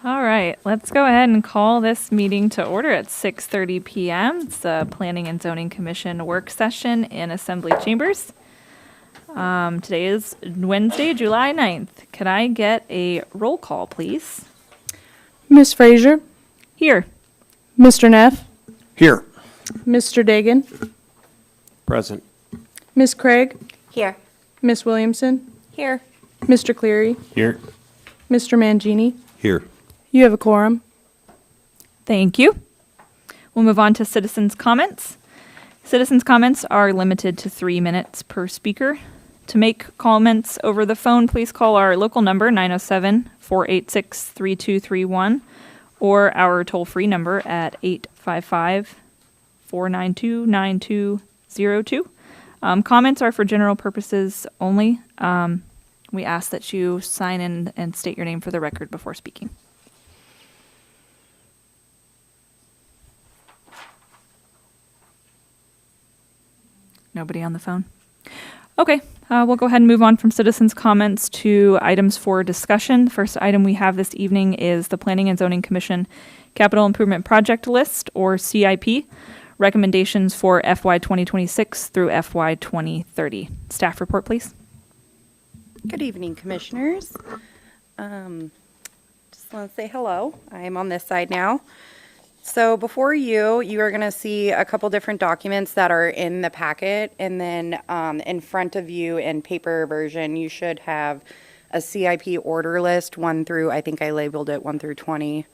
All right, let's go ahead and call this meeting to order at 6:30 p.m. It's the Planning and Zoning Commission work session in Assembly Chambers. Today is Wednesday, July 9th. Could I get a roll call, please? Ms. Frazier, Here. Mr. Neff, Here. Mr. Dagan, Present. Ms. Craig, Here. Ms. Williamson, Here. Mr. Cleary, Here. Mr. Mangini. Here. You have a quorum. Thank you. We'll move on to citizens' comments. Citizens' comments are limited to 3 minutes per speaker. To make comments over the phone, please call our local number 907-486-3231 or our toll-free number at 855-492-9202. Comments are for general purposes only. We ask that you sign in and state your name for the record before speaking. Nobody on the phone? Okay, we'll go ahead and move on from citizens' comments to items for discussion. The first item we have this evening is the Planning and Zoning Commission Capital Improvement Project List, or CIP, recommendations for FY 2026 through FY 2030. Staff report, please. Good evening, Commissioners. Just want to say hello. I am on this side now. So before you are going to see a couple different documents that are in the packet, and then in front of you in paper version, you should have a CIP order list, 1 through, I think I labeled it 1 through 20,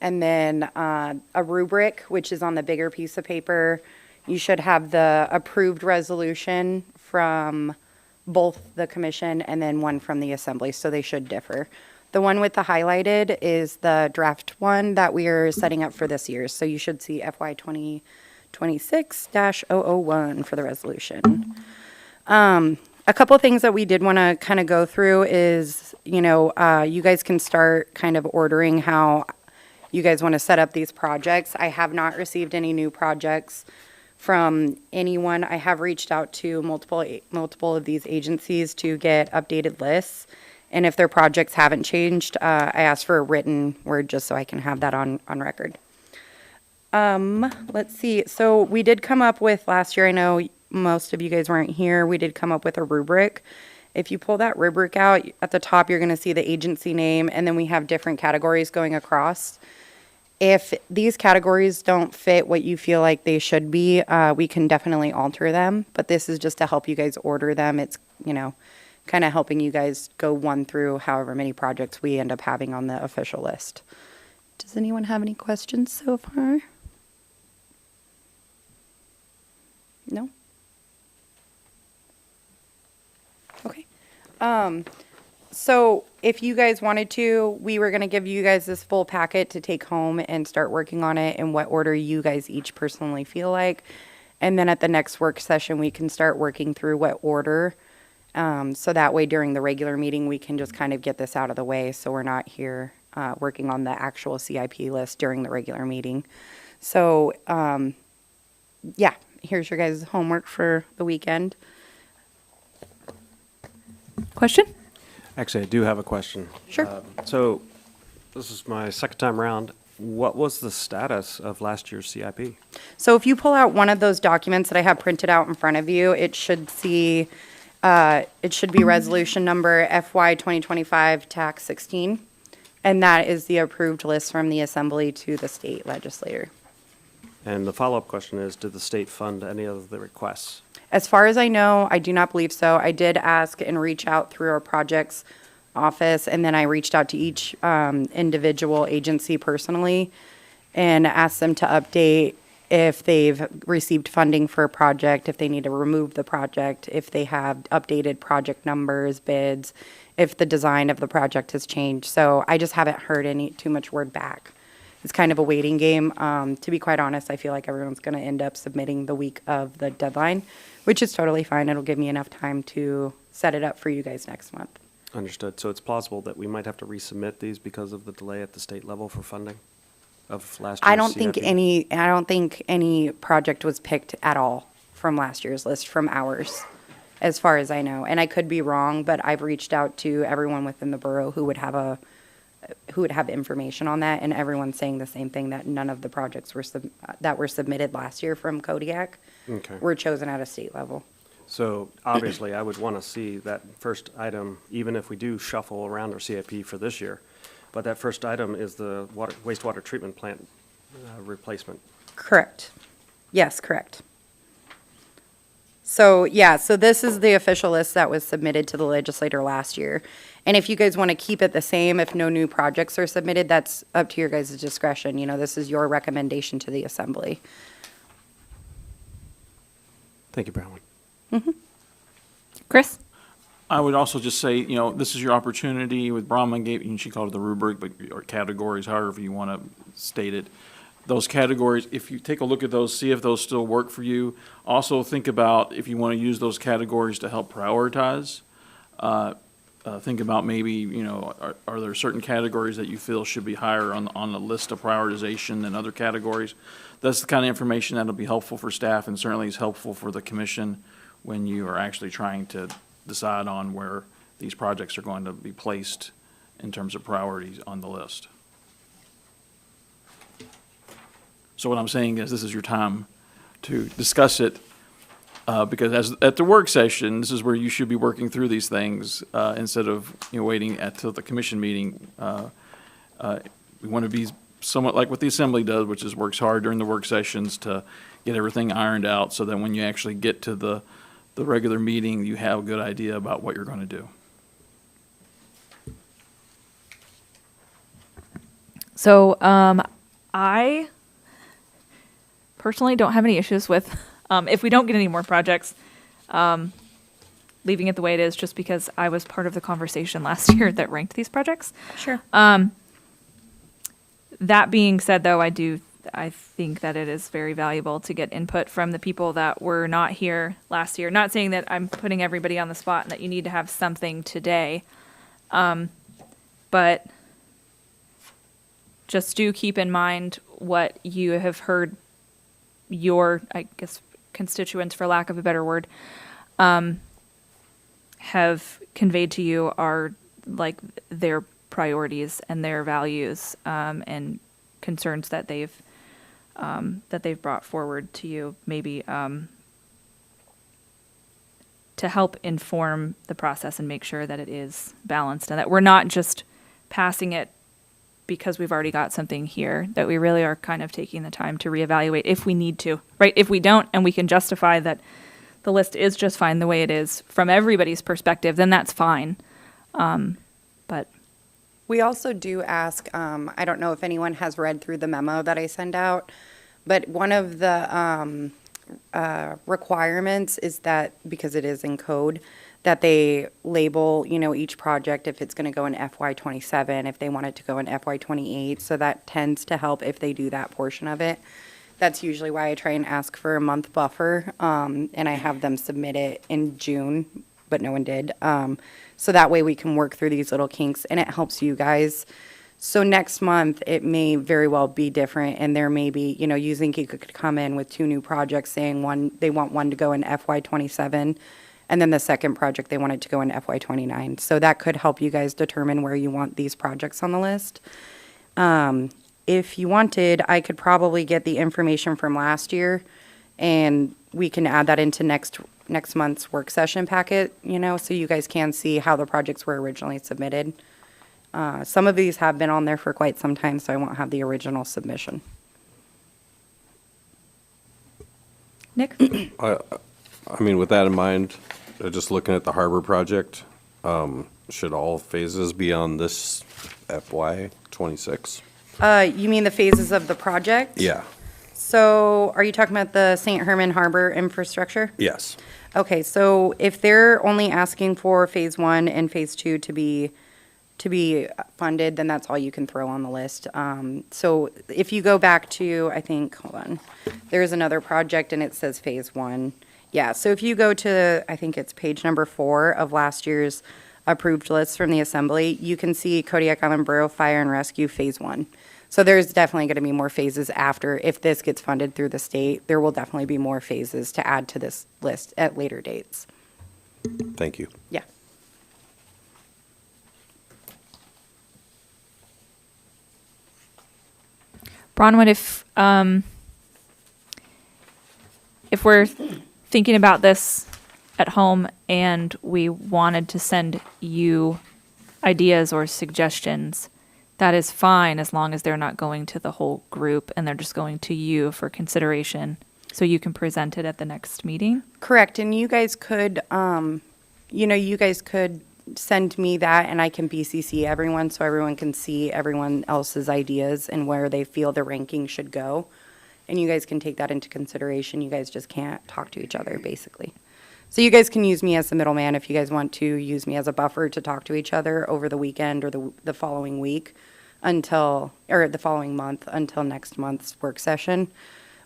and then a rubric, which is on the bigger piece of paper. You should have the approved resolution from both the commission and then one from the assembly, so they should differ. The one with the highlighted is the draft one that we are setting up for this year. So you should see FY 2026-001 for the resolution. A couple things that we did want to kind of go through is, you guys can start kind of ordering how you guys want to set up these projects. I have not received any new projects from anyone. I have reached out to multiple of these agencies to get updated lists. And if their projects haven't changed, I asked for a written word just so I can have that on record. Let's see. So we did come up with last year, I know most of you guys weren't here, we did come up with a rubric. If you pull that rubric out, at the top you're going to see the agency name, and then we have different categories going across. If these categories don't fit what you feel like they should be, we can definitely alter them. But this is just to help you guys order them. It's, kind of helping you guys go 1 through however many projects we end up having on the official list. Does anyone have any questions so far? No? Okay. So if you guys wanted to, we were going to give you guys this full packet to take home and start working on it in what order you guys each personally feel like. And then at the next work session, we can start working through what order. So that way during the regular meeting, we can just kind of get this out of the way so we're not here working on the actual CIP list during the regular meeting. So, yeah, here's your guys' homework for the weekend. Question? Actually, I do have a question. Sure. So this is my second time around. What was the status of last year's CIP? So if you pull out one of those documents that I have printed out in front of you, it should be resolution number FY 2025 tax 16. And that is the approved list from the assembly to the state legislator. And the follow-up question is, did the state fund any of the requests? As far as I know, I do not believe so. I did ask and reach out through our projects office, and then I reached out to each individual agency personally and asked them to update if they've received funding for a project, if they need to remove the project, if they have updated project numbers, bids, if the design of the project has changed. So I just haven't heard too much word back. It's kind of a waiting game. To be quite honest, I feel like everyone's going to end up submitting the week of the deadline, which is totally fine. It'll give me enough time to set it up for you guys next month. Understood. So it's plausible that we might have to resubmit these because of the delay at the state level for funding of last year's I don't think CIP? any project was picked at all from last year's list from ours, as far as I know. And I could be wrong, but I've reached out to everyone within the borough who would have a who would have information on that, and everyone's saying the same thing, that none of the projects that were submitted last year from Kodiak Okay. were chosen at a state level. So obviously, I would want to see that first item, even if we do shuffle around our CIP for this year. But that first item is the wastewater treatment plant replacement. Correct. Yes, correct. So, yeah, so this is the official list that was submitted to the legislator last year. And if you guys want to keep it the same, if no new projects are submitted, that's up to your guys' discretion. You know, this is your recommendation to the assembly. Thank you, Bronwyn. Chris? I would also just say, you know, this is your opportunity with Brahman gave, and she called it the rubric, but, or categories, however you want to state it. Those categories, if you take a look at those, see if those still work for you. Also think about if you want to use those categories to help prioritize. Think about maybe, you know, are there certain categories that you feel should be higher on the list of prioritization than other categories? That's the kind of information that'll be helpful for staff and certainly is helpful for the commission when you are actually trying to decide on where these projects are going to be placed in terms of priorities on the list. So what I'm saying is this is your time to discuss it, because at the work session, this is where you should be working through these things instead of, you know, waiting till the commission meeting. We want to be somewhat like what the assembly does, which is works hard during the work sessions to get everything ironed out so that when you actually get to the regular meeting, you have a good idea about what you're going to do. So I personally don't have any issues with, if we don't get any more projects, leaving it the way it is, just because I was part of the conversation last year that ranked these projects. Sure. That being said, though, I think that it is very valuable to get input from the people that were not here last year. Not saying that I'm putting everybody on the spot and that you need to have something today, but just do keep in mind what you have heard your, I guess, constituents, for lack of a better word, have conveyed to you are like their priorities and their values and concerns that they've brought forward to you, maybe to help inform the process and make sure that it is balanced and that we're not just passing it because we've already got something here, that we really are kind of taking the time to reevaluate if we need to, right? If we don't, and we can justify that the list is just fine the way it is from everybody's perspective, then that's fine. But We also do ask, I don't know if anyone has read through the memo that I send out, but one of the requirements is that, because it is in code, that they label, you know, each project if it's going to go in FY27, if they want it to go in FY28. So that tends to help if they do that portion of it. That's usually why I try and ask for a month buffer, and I have them submit it in June, but no one did. So that way we can work through these little kinks, and it helps you guys. So next month, it may very well be different, and there may be, you know, Uzinki could come in with 2 new projects saying they want one to go in FY27, and then the second project, they want it to go in FY29. So that could help you guys determine where you want these projects on the list. If you wanted, I could probably get the information from last year, and we can add that into next month's work session packet, you know, so you guys can see how the projects were originally submitted. Some of these have been on there for quite some time, so I won't have the original submission. Nick? I mean, with that in mind, just looking at the harbor project, should all phases be on this FY '26? You mean the phases of the project? Yeah, So are you talking about the St. Herman Harbor infrastructure? yes. Okay, so if they're only asking for phase 1 and phase 2 to be funded, then that's all you can throw on the list. So if you go back to, I think, hold on, there's another project and it says phase 1. Yeah, so if you go to, I think it's page number 4 of last year's approved list from the assembly, you can see Kodiak Island Borough Fire and Rescue phase 1. So there's definitely going to be more phases after. If this gets funded through the state, there will definitely be more phases to add to this list at later dates. Thank you. Yeah. Bronwyn, if we're thinking about this at home and we wanted to send you ideas or suggestions, that is fine as long as they're not going to the whole group and they're just going to you for consideration so you can present it at the next meeting. Correct, and you guys could, you guys could send me that and I can BCC everyone so everyone can see everyone else's ideas and where they feel the ranking should go. And you guys can take that into consideration. You guys just can't talk to each other, basically. So you guys can use me as the middleman if you guys want to use me as a buffer to talk to each other over the weekend or the following week or the following month until next month's work session.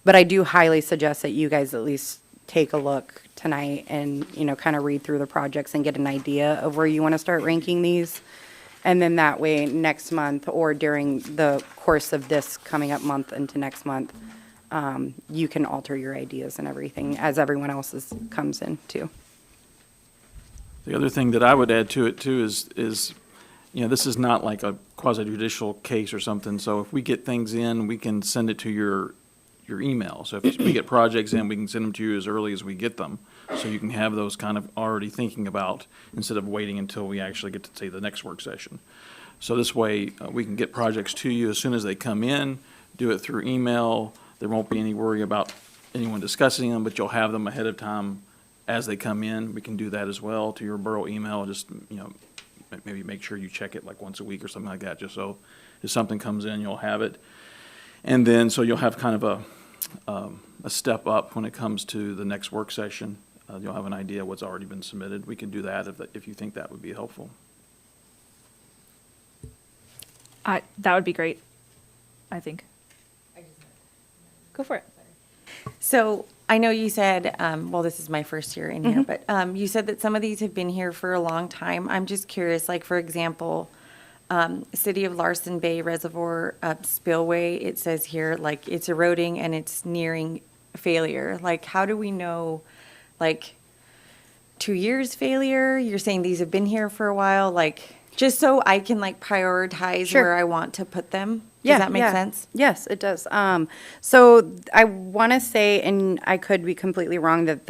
But I do highly suggest that you guys at least take a look tonight and, kind of read through the projects and get an idea of where you want to start ranking these. And then that way, next month or during the course of this coming up month into next month, you can alter your ideas and everything as everyone else's comes in too. The other thing that I would add to it too is, this is not like a quasi-judicial case or something. So if we get things in, we can send it to your email. So if we get projects in, we can send them to you as early as we get them. So you can have those kind of already thinking about instead of waiting until we actually get to say the next work session. So this way we can get projects to you as soon as they come in, do it through email. There won't be any worry about anyone discussing them, but you'll have them ahead of time as they come in. We can do that as well to your Borough email. Just, maybe make sure you check it like once a week or something like that, just so if something comes in, you'll have it. And then, so you'll have kind of a step up when it comes to the next work session. You'll have an idea what's already been submitted. We can do that if you think that would be helpful. That would be great, I think. Go for it. So I know you said, this is my first year in here, but you said that some of these have been here for a long time. I'm just curious, like, for example, City of Larson Bay Reservoir spillway, it says here, like, it's eroding and it's nearing failure. Like, how do we know, like, 2 years failure? You're saying these have been here for a while, like, just so I can, like, prioritize Sure. where I want to put them? Yeah, Does that make yeah. sense? Yes, it does. So I want to say, and I could be completely wrong, that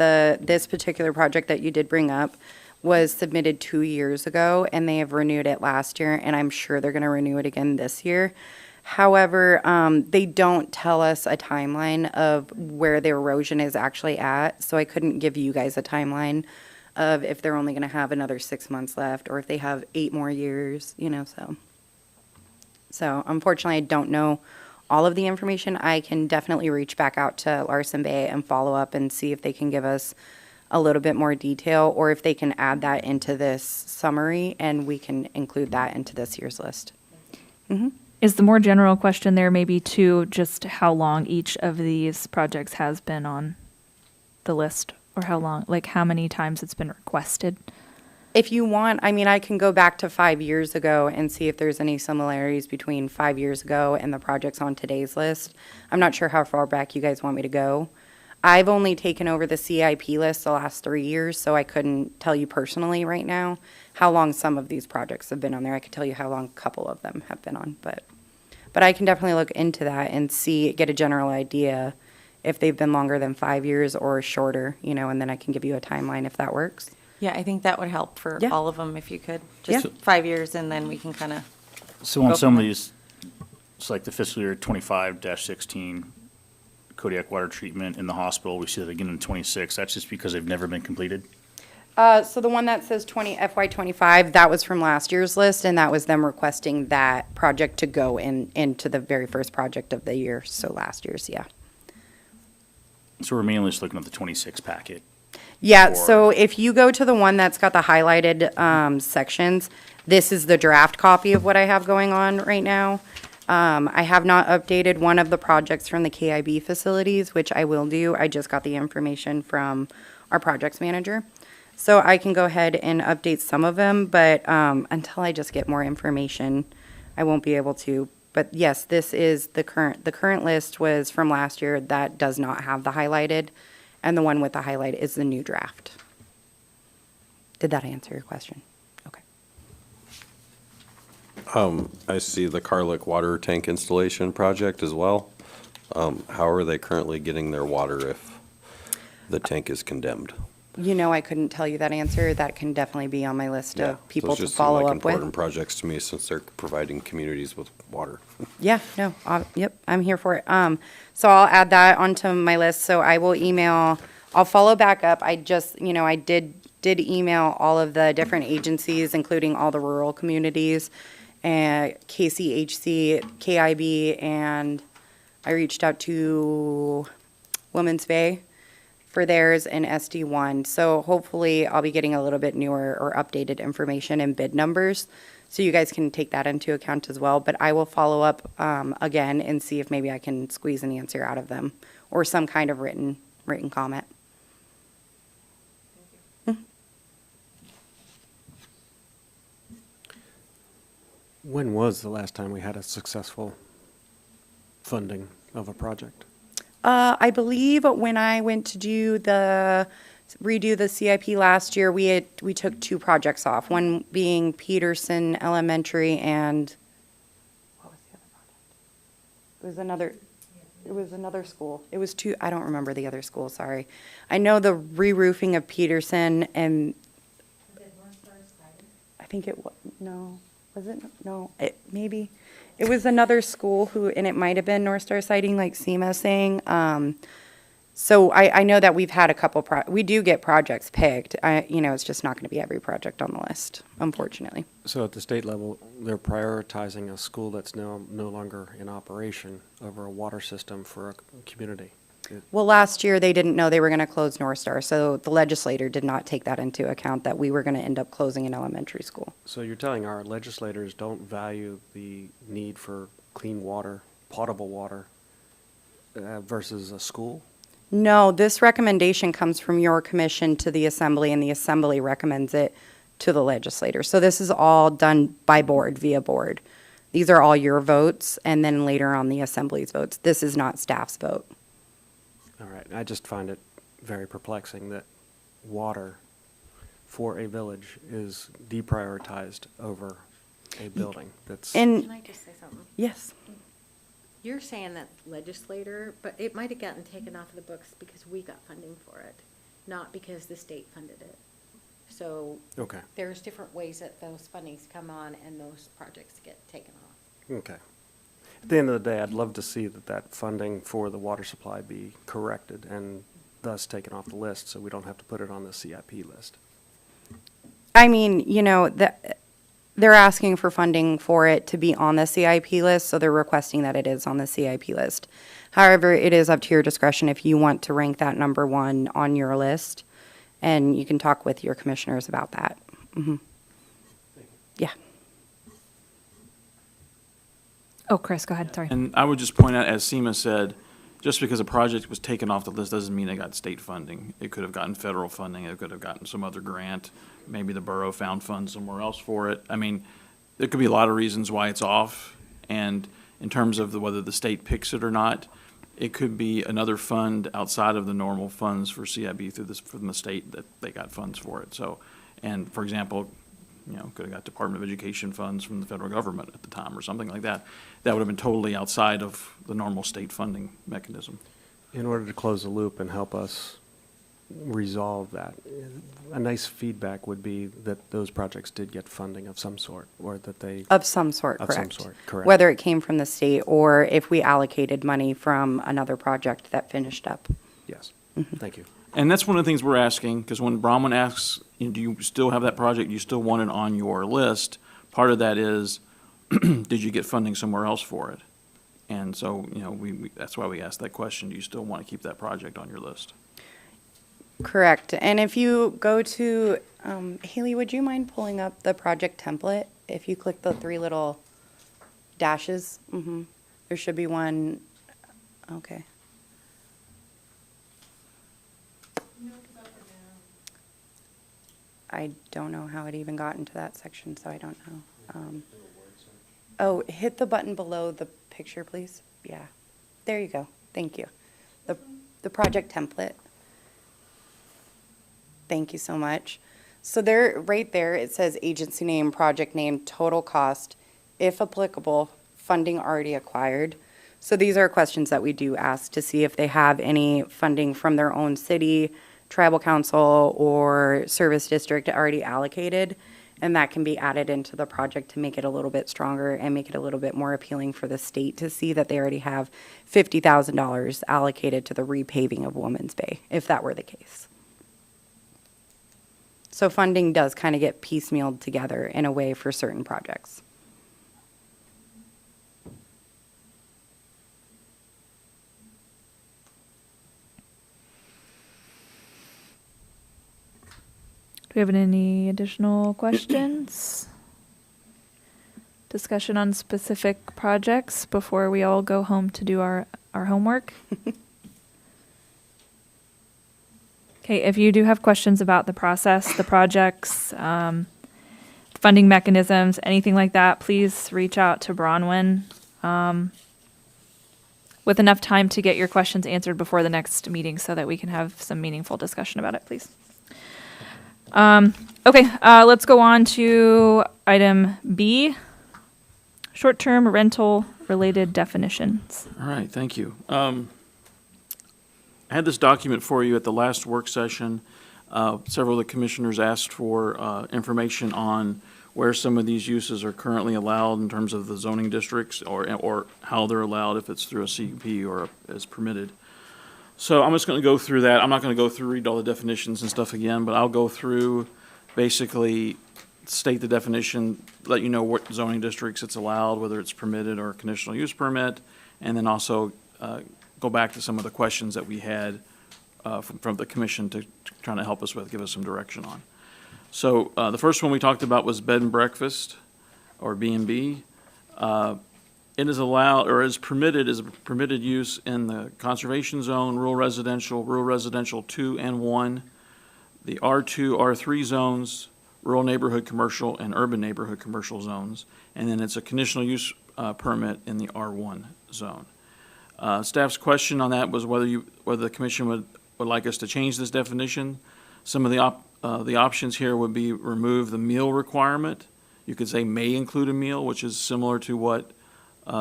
this particular project that you did bring up was submitted 2 years ago, and they have renewed it last year, and I'm sure they're going to renew it again this year. However, they don't tell us a timeline of where the erosion is actually at, so I couldn't give you guys a timeline of if they're only going to have another 6 months left, or if they have 8 more years, so. So unfortunately, I don't know all of the information. I can definitely reach back out to Larson Bay and follow up and see if they can give us a little bit more detail, or if they can add that into this summary and we can include that into this year's list. Is the more general question there maybe too just how long each of these projects has been on the list, or how long, like how many times it's been requested? If you want, I can go back to 5 years ago and see if there's any similarities between 5 years ago and the projects on today's list. I'm not sure how far back you guys want me to go. I've only taken over the CIP list the last 3 years, so I couldn't tell you personally right now how long some of these projects have been on there. I could tell you how long a couple of them have been on, but I can definitely look into that and get a general idea if they've been longer than 5 years or shorter, and then I can give you a timeline if that works. Yeah, I think that would help for Yeah. all of them if you could. Just Yeah. 5 years, and then we can kind of, So on Go some for of it. these, it's like the fiscal year 25-16 Kodiak water treatment in the hospital, we see that again in 26. That's just because they've never been completed? So the one that says FY25, that was from last year's list, and that was them requesting that project to go into the very first project of the year, so last year's, yeah. So we're mainly just looking at the 26 packet. Yeah, Or- so if you go to the one that's got the highlighted sections, this is the draft copy of what I have going on right now. I have not updated one of the projects from the KIB facilities, which I will do. I just got the information from our projects manager. So I can go ahead and update some of them, but until I just get more information, I won't be able to. But yes, this is the current list was from last year that does not have the highlighted, and the one with the highlight is the new draft. Did that answer your question? Okay. I see the Carlick water tank installation project as well. How are they currently getting their water if the tank is condemned? You know, I couldn't tell you that answer. That can definitely be on my list Yeah, of people those to just seem follow like up with. important projects to me since they're providing communities with water. Yeah, no, yep, I'm here for it. So I'll add that onto my list. So I will email, I'll follow back up. I just, I did email all of the different agencies, including all the rural communities, and KCHC, KIB, and I reached out to Women's Bay for theirs and SD1. So hopefully I'll be getting a little bit newer or updated information and bid numbers. So you guys can take that into account as well. But I will follow up again and see if maybe I can squeeze an answer out of them or some kind of written comment. When was the last time we had a successful funding of a project? I believe when I went to redo the CIP last year, we took two projects off. One being Peterson Elementary and what was the other project? It was another school. It was two, I don't remember the other school, sorry. I know the re-roofing of Peterson and I think it was, no, was it? No, maybe. It was another school and it might have been North Star Sighting, like Seema's saying. So I know that we've had a couple, we do get projects picked. It's just not going to be every project on the list, unfortunately. So at the state level, they're prioritizing a school that's no longer in operation over a water system for a community. Well, last year, they didn't know they were going to close North Star, so the legislator did not take that into account, that we were going to end up closing an elementary school. So you're telling our legislators don't value the need for clean water, potable water, versus a school? No, this recommendation comes from your commission to the assembly, and the assembly recommends it to the legislator. So this is all done by board, via board. These are all your votes, and then later on the assembly's votes. This is not staff's vote. All right, I just find it very perplexing that water for a village is deprioritized over a building that's. And, Can I just say something? yes. You're saying that legislator, but it might have gotten taken off of the books because we got funding for it, not because the state funded it. So Okay, there's different ways that those fundings come on and those projects get taken off. okay. At the end of the day, I'd love to see that funding for the water supply be corrected and thus taken off the list, so we don't have to put it on the CIP list. I mean, they're asking for funding for it to be on the CIP list, so they're requesting that it is on the CIP list. However, it is up to your discretion if you want to rank that number one on your list, and you can talk with your commissioners about that. Yeah. Oh, Chris, go ahead, sorry. And I would just point out, as Seema said, just because a project was taken off the list doesn't mean it got state funding. It could have gotten federal funding, it could have gotten some other grant, maybe the borough found funds somewhere else for it. I mean, there could be a lot of reasons why it's off, and in terms of whether the state picks it or not, it could be another fund outside of the normal funds for CIB from the state that they got funds for it. So, and for example, could have got Department of Education funds from the federal government at the time or something like that. That would have been totally outside of the normal state funding mechanism. In order to close the loop and help us resolve that, a nice feedback would be that those projects did get funding of some sort, or that they. Of some sort, Of correct. some sort, correct. Whether it came from the state or if we allocated money from another project that finished up. Yes, thank you. And that's one of the things we're asking, because when Brahman asks, do you still have that project, do you still want it on your list? Part of that is, did you get funding somewhere else for it? And so, that's why we asked that question, do you still want to keep that project on your list? Correct. And if you go to, Haley, would you mind pulling up the project template? If you click the three little dashes, there should be one, okay. I don't know how it even got into that section, so I don't know. Oh, hit the button below the picture, please. Yeah. There you go. Thank you. The project template. Thank you so much. So there, right there, it says agency name, project name, total cost, if applicable, funding already acquired. So these are questions that we do ask to see if they have any funding from their own city, tribal council, or service district already allocated. And that can be added into the project to make it a little bit stronger and make it a little bit more appealing for the state to see that they already have $50,000 allocated to the repaving of Woman's Bay, if that were the case. So funding does kind of get piecemealed together in a way for certain projects. Do we have any additional questions? Discussion on specific projects before we all go home to do our homework? Okay, if you do have questions about the process, the projects, funding mechanisms, anything like that, please reach out to Bronwyn with enough time to get your questions answered before the next meeting so that we can have some meaningful discussion about it, please. Okay, let's go on to item B, short-term rental related definitions. All right, thank you. I had this document for you at the last work session. Several of the commissioners asked for information on where some of these uses are currently allowed in terms of the zoning districts or how they're allowed, if it's through a CUP or as permitted. So I'm just going to go through that. I'm not going to read all the definitions and stuff again, but I'll go through, basically state the definition, let you know what zoning districts it's allowed, whether it's permitted or conditional use permit, and then also go back to some of the questions that we had from the commission to trying to help us with, give us some direction on. So the first one we talked about was bed and breakfast, or B&B. It is allowed, or is permitted, is a permitted use in the conservation zone, rural residential 2 and 1, the R2, R3 zones, rural neighborhood commercial, and urban neighborhood commercial zones. And then it's a conditional use permit in the R1 zone. Staff's question on that was whether the commission would like us to change this definition. Some of the options here would be remove the meal requirement. You could say may include a meal, which is similar to what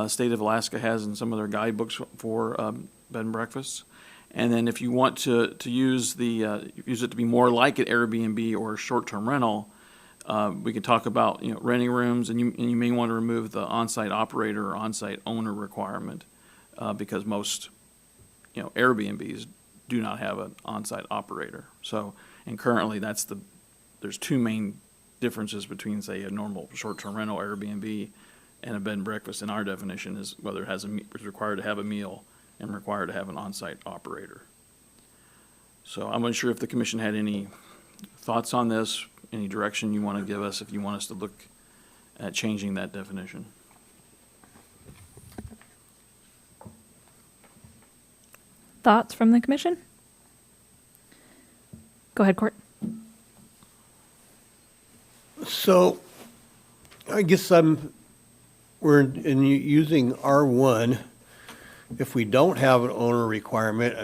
State of Alaska has in some of their guidebooks for bed and breakfasts. And then if you want to use it to be more like an Airbnb or a short-term rental, we can talk about renting rooms, and you may want to remove the on-site operator or on-site owner requirement because most Airbnbs do not have an on-site operator. So, and currently there's two main differences between, say, a normal short-term rental Airbnb and a bed and breakfast. In our definition is whether it is required to have a meal and required to have an on-site operator. So I'm unsure if the commission had any thoughts on this, any direction you want to give us if you want us to look at changing that definition. Thoughts from the commission? Go ahead, Court. So, I guess we're in using R1. If we don't have an owner requirement,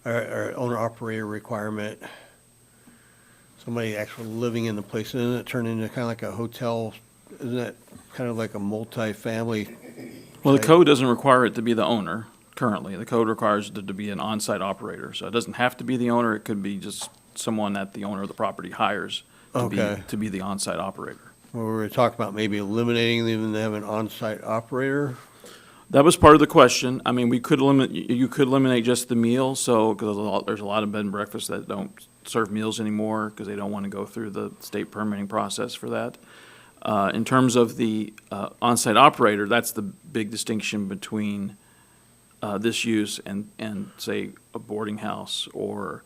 or owner operator requirement, somebody actually living in the place, doesn't it turn into kind of like a hotel? Isn't that kind of like a multi-family? Well, the code doesn't require it to be the owner currently. The code requires it to be an on-site operator. So it doesn't have to be the owner. It could be just someone that the owner of the property hires to be the on-site operator. Well, we were talking about maybe eliminating them and have an on-site operator. That was part of the question. I mean, you could eliminate just the meal, so, because there's a lot of bed and breakfasts that don't serve meals anymore because they don't want to go through the state permitting process for that. In terms of the on-site operator, that's the big distinction between this use and say a boarding house or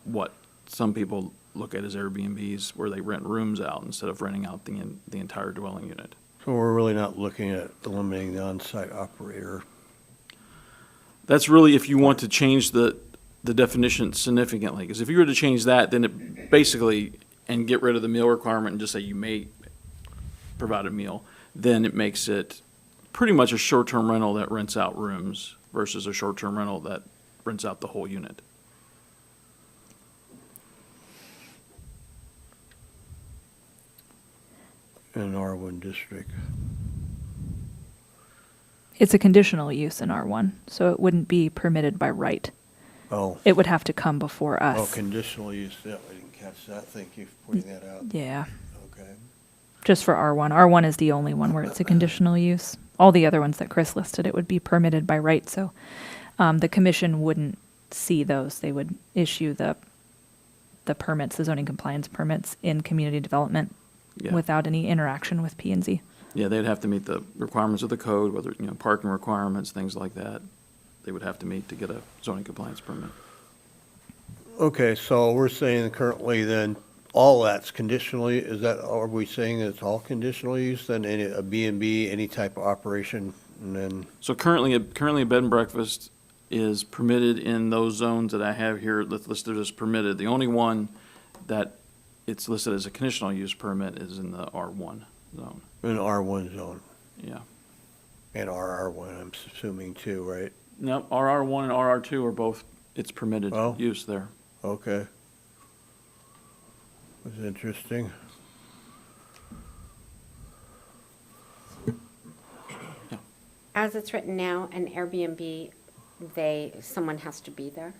what some people look at as Airbnbs, where they rent rooms out instead of renting out the entire dwelling unit. So we're really not looking at eliminating the on-site operator. That's really if you want to change the definition significantly, because if you were to change that, then it basically, and get rid of the meal requirement and just say you may provide a meal, then it makes it pretty much a short-term rental that rents out rooms versus a short-term rental that rents out the whole unit. in R1 district? It's a conditional use in R1, so it wouldn't be permitted by right. Oh, It would have to come before oh, us. conditional use, yeah, I didn't catch that. Thank you for pointing that out. Yeah, Okay. just for R1. R1 is the only one where it's a conditional use. All the other ones that Chris listed, it would be permitted by right, so the commission wouldn't see those. They would issue the permits, the zoning compliance permits in community development Yeah. without any interaction with P and Z. Yeah, they'd have to meet the requirements of the code, whether, parking requirements, things like that. They would have to meet to get a zoning compliance permit. Okay, so we're saying currently then, all that's conditionally, are we saying it's all conditional use, then a B and B, any type of operation, and then, So currently a bed and breakfast is permitted in those zones that I have here listed as permitted. The only one that it's listed as a conditional use permit is in the R1 zone. in R1 zone? Yeah. And RR1, I'm assuming too, right? No, RR1 and RR2 are both, it's permitted Oh. use there. Okay. That's interesting. As it's written now, an Airbnb, someone has to be there.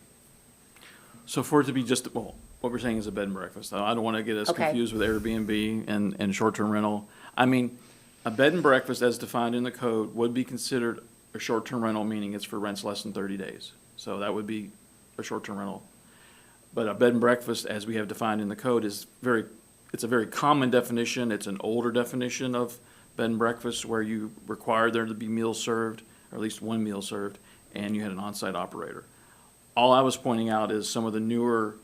So for it to be just, well, what we're saying is a bed and breakfast. I don't want to get us Okay. confused with Airbnb and short-term rental. I mean, a bed and breakfast as defined in the code would be considered a short-term rental, meaning it's for rents less than 30 days. So that would be a short-term rental. But a bed and breakfast, as we have defined in the code, it's a very common definition. It's an older definition of bed and breakfast where you require there to be meals served, or at least one meal served, and you had an on-site operator. All I was pointing out is some of the newer,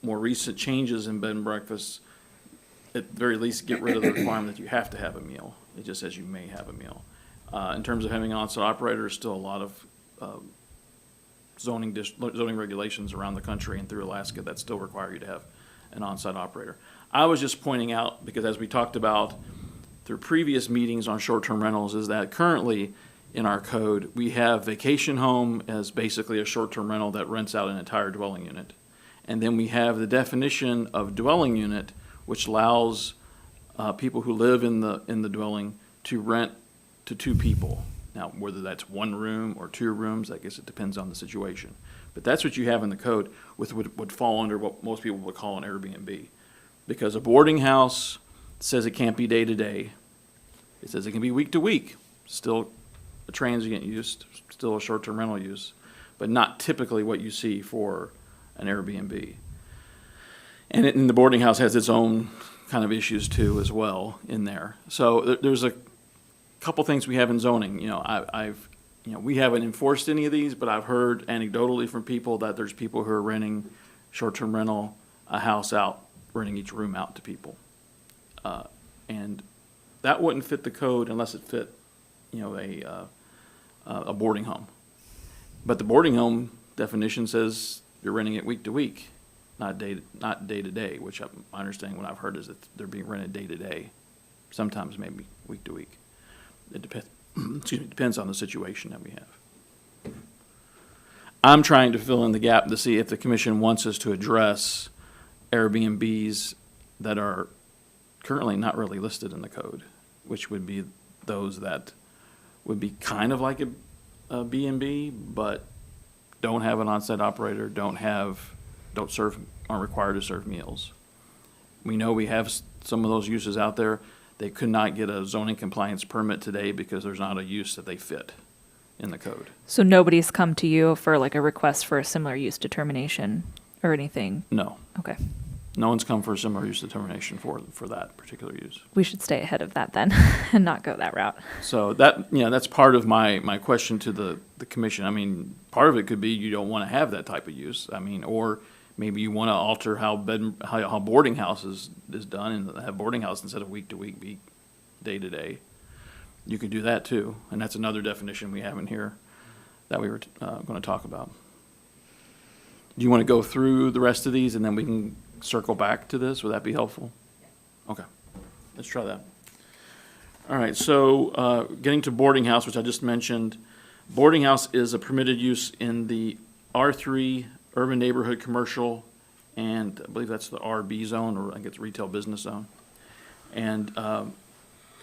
more recent changes in bed and breakfasts, at the very least, get rid of the requirement that you have to have a meal. It just says you may have a meal. In terms of having an on-site operator, there's still a lot of zoning regulations around the country and through Alaska that still require you to have an on-site operator. I was just pointing out, because as we talked about through previous meetings on short-term rentals, is that currently in our code, we have vacation home as basically a short-term rental that rents out an entire dwelling unit. And then we have the definition of dwelling unit, which allows people who live in the dwelling to rent to two people. Now, whether that's one room or two rooms, I guess it depends on the situation. But that's what you have in the code, with would fall under what most people would call an Airbnb. Because a boarding house says it can't be day to day. It says it can be week to week, still a transient use, still a short-term rental use, but not typically what you see for an Airbnb. And the boarding house has its own kind of issues too as well in there. So there's a couple things we have in zoning. We haven't enforced any of these, but I've heard anecdotally from people that there's people who are renting short-term rental, a house out, renting each room out to people. And that wouldn't fit the code unless it fit, a boarding home. But the boarding home definition says you're renting it week to week, not day to day, which my understanding, what I've heard is that they're being rented day to day, sometimes maybe week to week. It depends on the situation that we have. I'm trying to fill in the gap to see if the commission wants us to address Airbnbs that are currently not really listed in the code, which would be those that would be kind of like a B&B, but don't have an on-site operator, aren't required to serve meals. We know we have some of those uses out there. They could not get a zoning compliance permit today because there's not a use that they fit in the code. So nobody's come to you for like a request for a similar use determination or anything? No, Okay. no one's come for a similar use determination for that particular use. We should stay ahead of that then and not go that route. So that's part of my question to the commission. I mean, part of it could be you don't want to have that type of use. I mean, or maybe you want to alter how boarding house is done and have boarding house instead of week to week, be day to day. You could do that too, and that's another definition we have in here that we were going to talk about. Do you want to go through the rest of these and then we can circle back to this? Would that be helpful? Okay, let's try that. All right, so getting to boarding house, which I just mentioned. Boarding house is a permitted use in the R3 urban neighborhood commercial, and I believe that's the RB zone, or I think it's retail business zone. And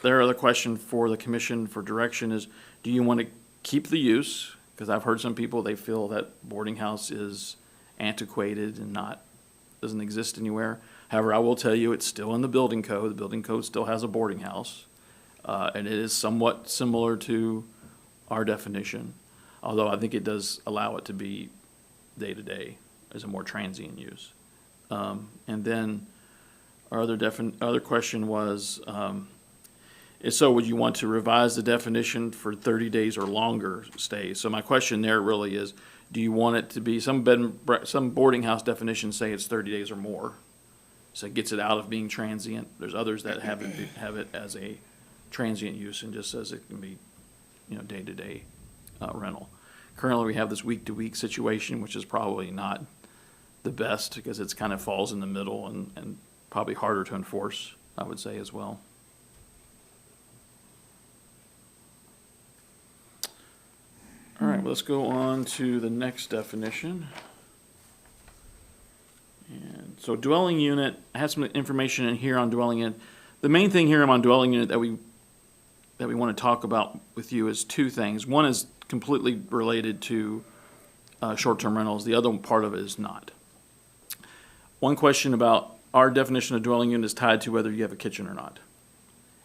their other question for the commission for direction is, do you want to keep the use? Because I've heard some people, they feel that boarding house is antiquated and doesn't exist anywhere. However, I will tell you, it's still in the building code. The building code still has a boarding house. And it is somewhat similar to our definition, although I think it does allow it to be day-to-day as a more transient use. And then our other question was, if so, would you want to revise the definition for 30 days or longer stays? So my question there really is, do you want it to be, some boarding house definitions say it's 30 days or more, so it gets it out of being transient. There's others that have it as a transient use and just says it can be, day-to-day rental. Currently, we have this week-to-week situation, which is probably not the best because it's kind of falls in the middle and probably harder to enforce, I would say, as well. All right, let's go on to the next definition. And so dwelling unit, I have some information in here on dwelling unit. The main thing here on dwelling unit that we want to talk about with you is two things. One is completely related to short-term rentals. The other part of it is not. One question about our definition of dwelling unit is tied to whether you have a kitchen or not.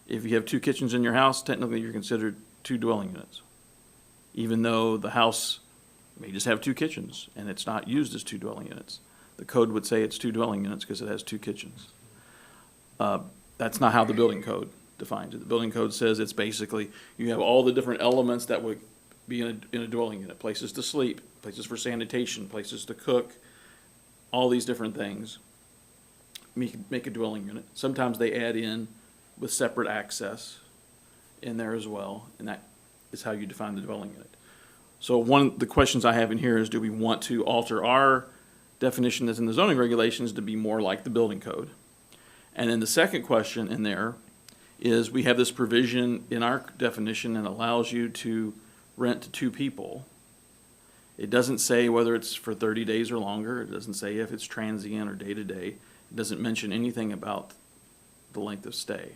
If you have two kitchens in your house, technically you're considered two dwelling units, even though the house may just have two kitchens and it's not used as two dwelling units. The code would say it's two dwelling units because it has two kitchens. That's not how the building code defines it. The building code says it's basically, you have all the different elements that would be in a dwelling unit. Places to sleep, places for sanitation, places to cook, all these different things make a dwelling unit. Sometimes they add in with separate access in there as well, and that is how you define the dwelling unit. So one of the questions I have in here is, do we want to alter our definition that's in the zoning regulations to be more like the building code? And then the second question in there is, we have this provision in our definition that allows you to rent to two people. It doesn't say whether it's for 30 days or longer. It doesn't say if it's transient or day-to-day. It doesn't mention anything about the length of stay.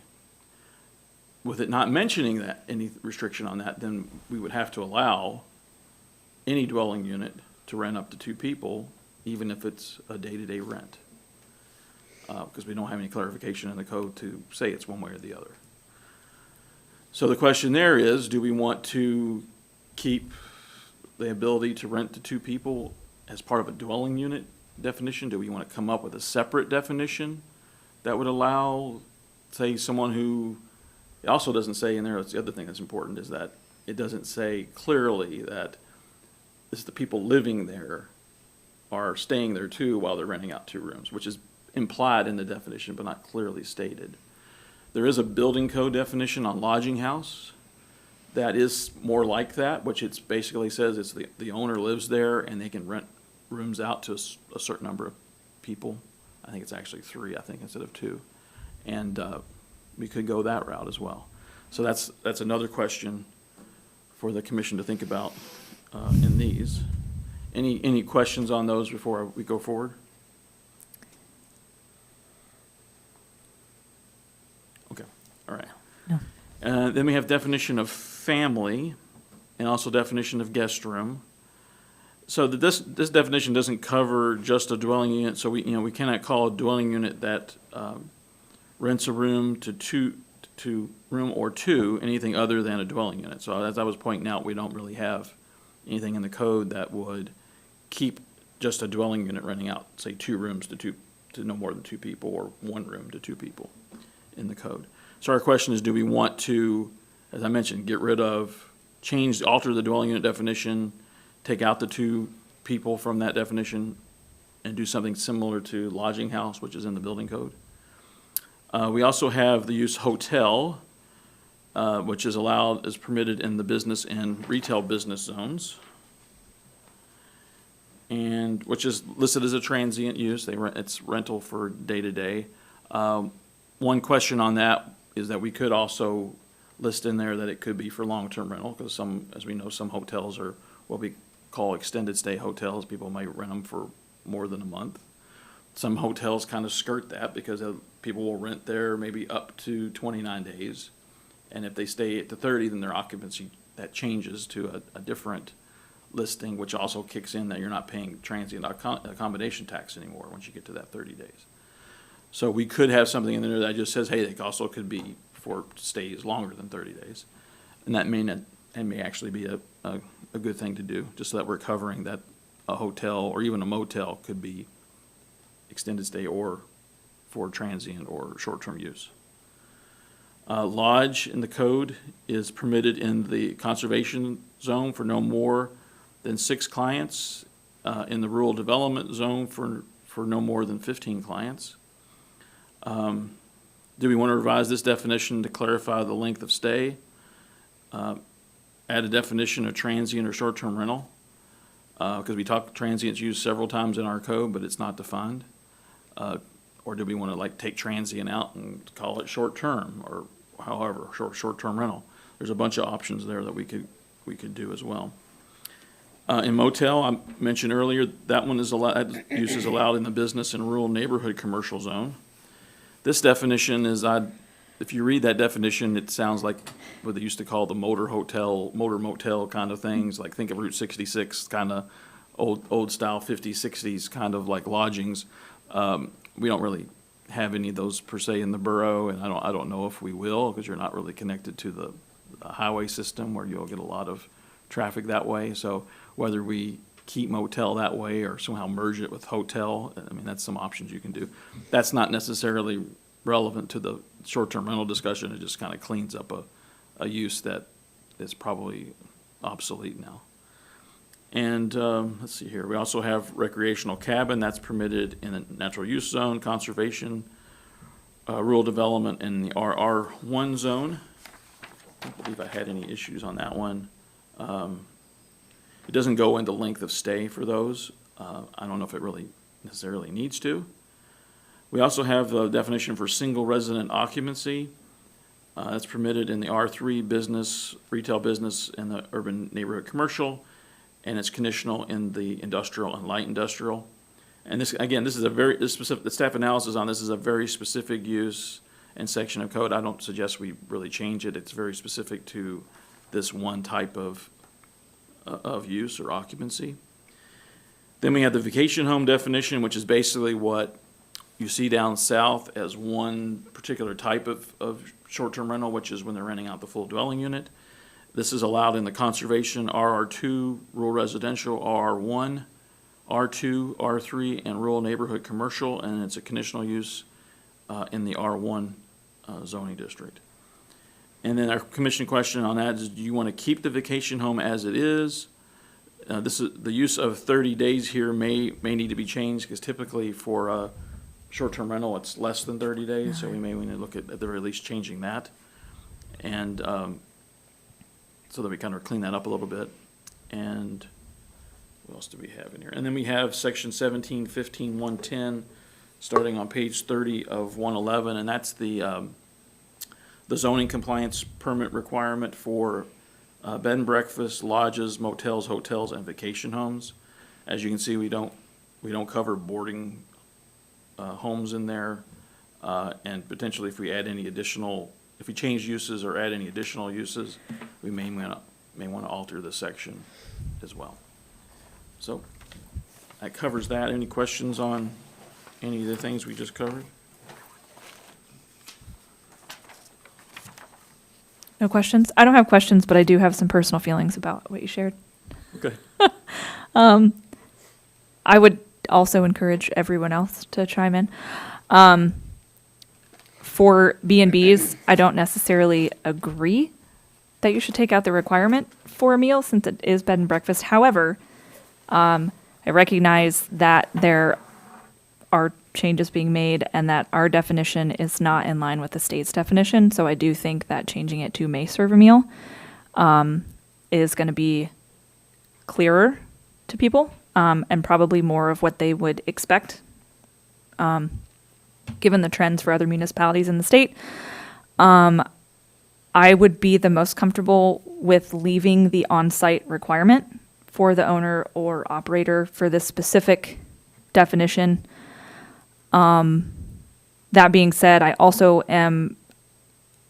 With it not mentioning that, any restriction on that, then we would have to allow any dwelling unit to rent up to two people, even if it's a day-to-day rent. Because we don't have any clarification in the code to say it's one way or the other. So the question there is, do we want to keep the ability to rent to two people as part of a dwelling unit definition? Do we want to come up with a separate definition that would allow, say, someone who, it also doesn't say in there, that's the other thing that's important, is that it doesn't say clearly that it's the people living there are staying there too while they're renting out two rooms, which is implied in the definition but not clearly stated. There is a building code definition on lodging house that is more like that, which it basically says it's the owner lives there and they can rent rooms out to a certain number of people. I think it's actually 3, instead of 2. And we could go that route as well. So that's another question for the commission to think about in these. Any questions on those before we go forward? Okay, all right. No. Then we have definition of family and also definition of guest room. So this definition doesn't cover just a dwelling unit. So we cannot call a dwelling unit that rents a room to room or two anything other than a dwelling unit. So as I was pointing out, we don't really have anything in the code that would keep just a dwelling unit renting out, say 2 rooms to no more than 2 people, or 1 room to 2 people in the code. So our question is, do we want to, as I mentioned, alter the dwelling unit definition, take out the 2 people from that definition, and do something similar to lodging house, which is in the building code? We also have the use hotel, which is permitted in the business and retail business zones, and which is listed as a transient use. It's rental for day-to-day. One question on that is that we could also list in there that it could be for long-term rental, because as we know, some hotels are what we call extended stay hotels. People might rent them for more than a month. Some hotels kind of skirt that because people will rent there maybe up to 29 days And if they stay at the 30, then their occupancy, that changes to a different listing, which also kicks in that you're not paying transient accommodation tax anymore once you get to that 30 days. So we could have something in there that just says, hey, it also could be for stays longer than 30 days. And that may not, and may actually be a good thing to do, just so that we're covering that a hotel or even a motel could be extended stay or for transient or short-term use. Lodge in the code is permitted in the conservation zone for no more than 6 clients, in the rural development zone for no more than 15 clients. Do we want to revise this definition to clarify the length of stay? Add a definition of transient or short-term rental, because we talk transients used several times in our code, but it's not defined. Or do we want to like take transient out and call it short-term or however, short-term rental? There's a bunch of options there that we could do as well. In motel, I mentioned earlier, that one is allowed, use is allowed in the business and rural neighborhood commercial zone. This definition is, if you read that definition, it sounds like what they used to call the motor motel kind of things, like think of Route 66, kind of old style 50s, 60s kind of like lodgings. We don't really have any of those per se in the borough, and I don't know if we will, because you're not really connected to the highway system where you'll get a lot of traffic that way. So whether we keep motel that way or somehow merge it with hotel, I mean, that's some options you can do. That's not necessarily relevant to the short-term rental discussion. It just kind of cleans up a use that is probably obsolete now. And let's see here. We also have recreational cabin that's permitted in the natural use zone, conservation, rural development, and the RR1 zone. I don't believe I had any issues on that one. It doesn't go into length of stay for those. I don't know if it really necessarily needs to. We also have the definition for single resident occupancy. That's permitted in the R3 business, retail business, and the urban neighborhood commercial, and it's conditional in the industrial and light industrial. And this, again, this is a very specific, the staff analysis on this is a very specific use and section of code. I don't suggest we really change it. It's very specific to this one type of use or occupancy. Then we have the vacation home definition, which is basically what you see down south as one particular type of short-term rental, which is when they're renting out the full dwelling unit. This is allowed in the conservation RR2, rural residential RR1, R2, R3, and rural neighborhood commercial, and it's a conditional use in the R1 zoning district. And then our commission question on that is, do you want to keep the vacation home as it is? This is the use of 30 days here may need to be changed, because typically for a short-term rental, it's less than 30 days, so we may want to look at the very least changing that. And so that we kind of clean that up a little bit. And what else do we have in here? And then we have section 17, 15, 110, starting on page 30 of 111, and that's the zoning compliance permit requirement for bed and breakfast, lodges, motels, hotels, and vacation homes. As you can see, we don't cover boarding homes in there, and potentially if we add any additional, if we change uses or add any additional uses, we may want to alter this section as well. So that covers that. Any questions on any of the things we just covered? No questions? I don't have questions, but I do have some personal feelings about what you shared. Okay. I would also encourage everyone else to chime in. For B&Bs, I don't necessarily agree that you should take out the requirement for a meal, since it is bed and breakfast. However, I recognize that there are changes being made and that our definition is not in line with the state's definition. So I do think that changing it to may serve a meal is going to be clearer to people, and probably more of what they would expect, given the trends for other municipalities in the state. I would be the most comfortable with leaving the on-site requirement for the owner or operator for this specific definition. That being said, I also am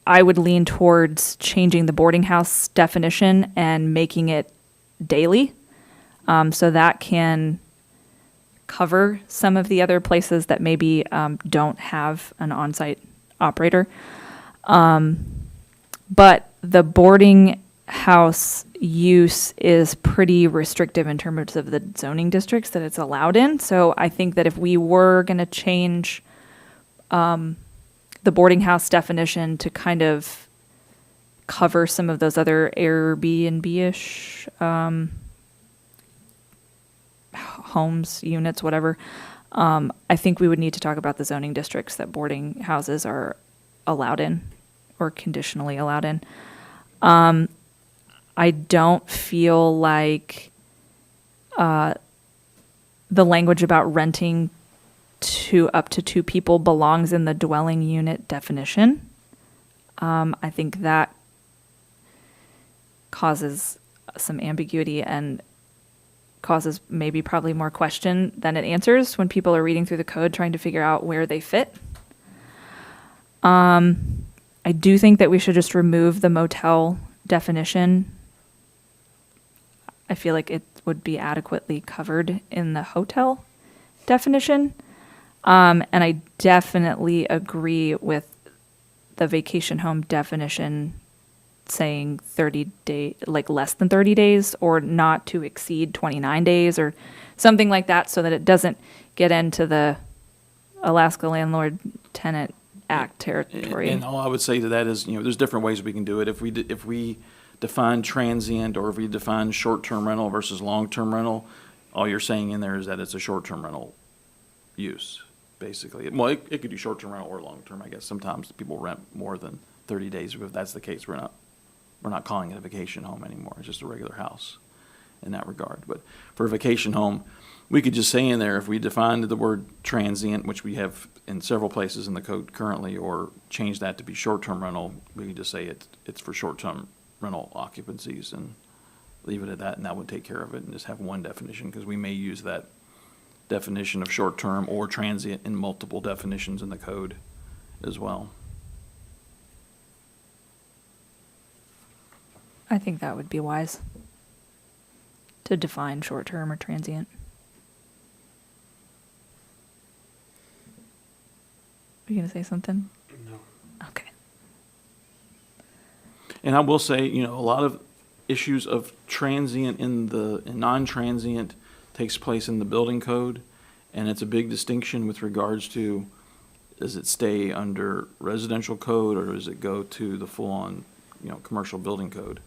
I would lean towards changing the boarding house definition and making it daily. So that can cover some of the other places that maybe don't have an on-site operator. But the boarding house use is pretty restrictive in terms of the zoning districts that it's allowed in. So I think that if we were going to change the boarding house definition to kind of cover some of those other Airbnb-ish homes, units, whatever, I think we would need to talk about the zoning districts that boarding houses are allowed in or conditionally allowed in. I don't feel like the language about renting to up to 2 people belongs in the dwelling unit definition. I think that causes some ambiguity and causes maybe probably more question than it answers when people are reading through the code trying to figure out where they fit. I do think that we should just remove the motel definition. I feel like it would be adequately covered in the hotel definition. And I definitely agree with the vacation home definition saying 30 day, like less than 30 days or not to exceed 29 days or something like that so that it doesn't get into the Alaska Landlord Tenant Act territory. And all I would say to that is, there's different ways we can do it. If we define transient or if we define short-term rental versus long-term rental, all you're saying in there is that it's a short-term rental use, basically. Well, it could do short-term rental or long-term, I guess. Sometimes people rent more than 30 days. If that's the case, we're not calling it a vacation home anymore. It's just a regular house in that regard. But for a vacation home, we could just say in there, if we defined the word transient, which we have in several places in the code currently, or change that to be short-term rental, we could just say it's for short-term rental occupancies and leave it at that, and that would take care of it, and just have one definition, because we may use that definition of short-term or transient in multiple definitions in the code as well. I think that would be wise to define short-term or transient. Are you going to say something? No. Okay. And I will say, a lot of issues of transient and non-transient takes place in the building code, and it's a big distinction with regards to, does it stay under residential code or does it go to the full-on, commercial building code?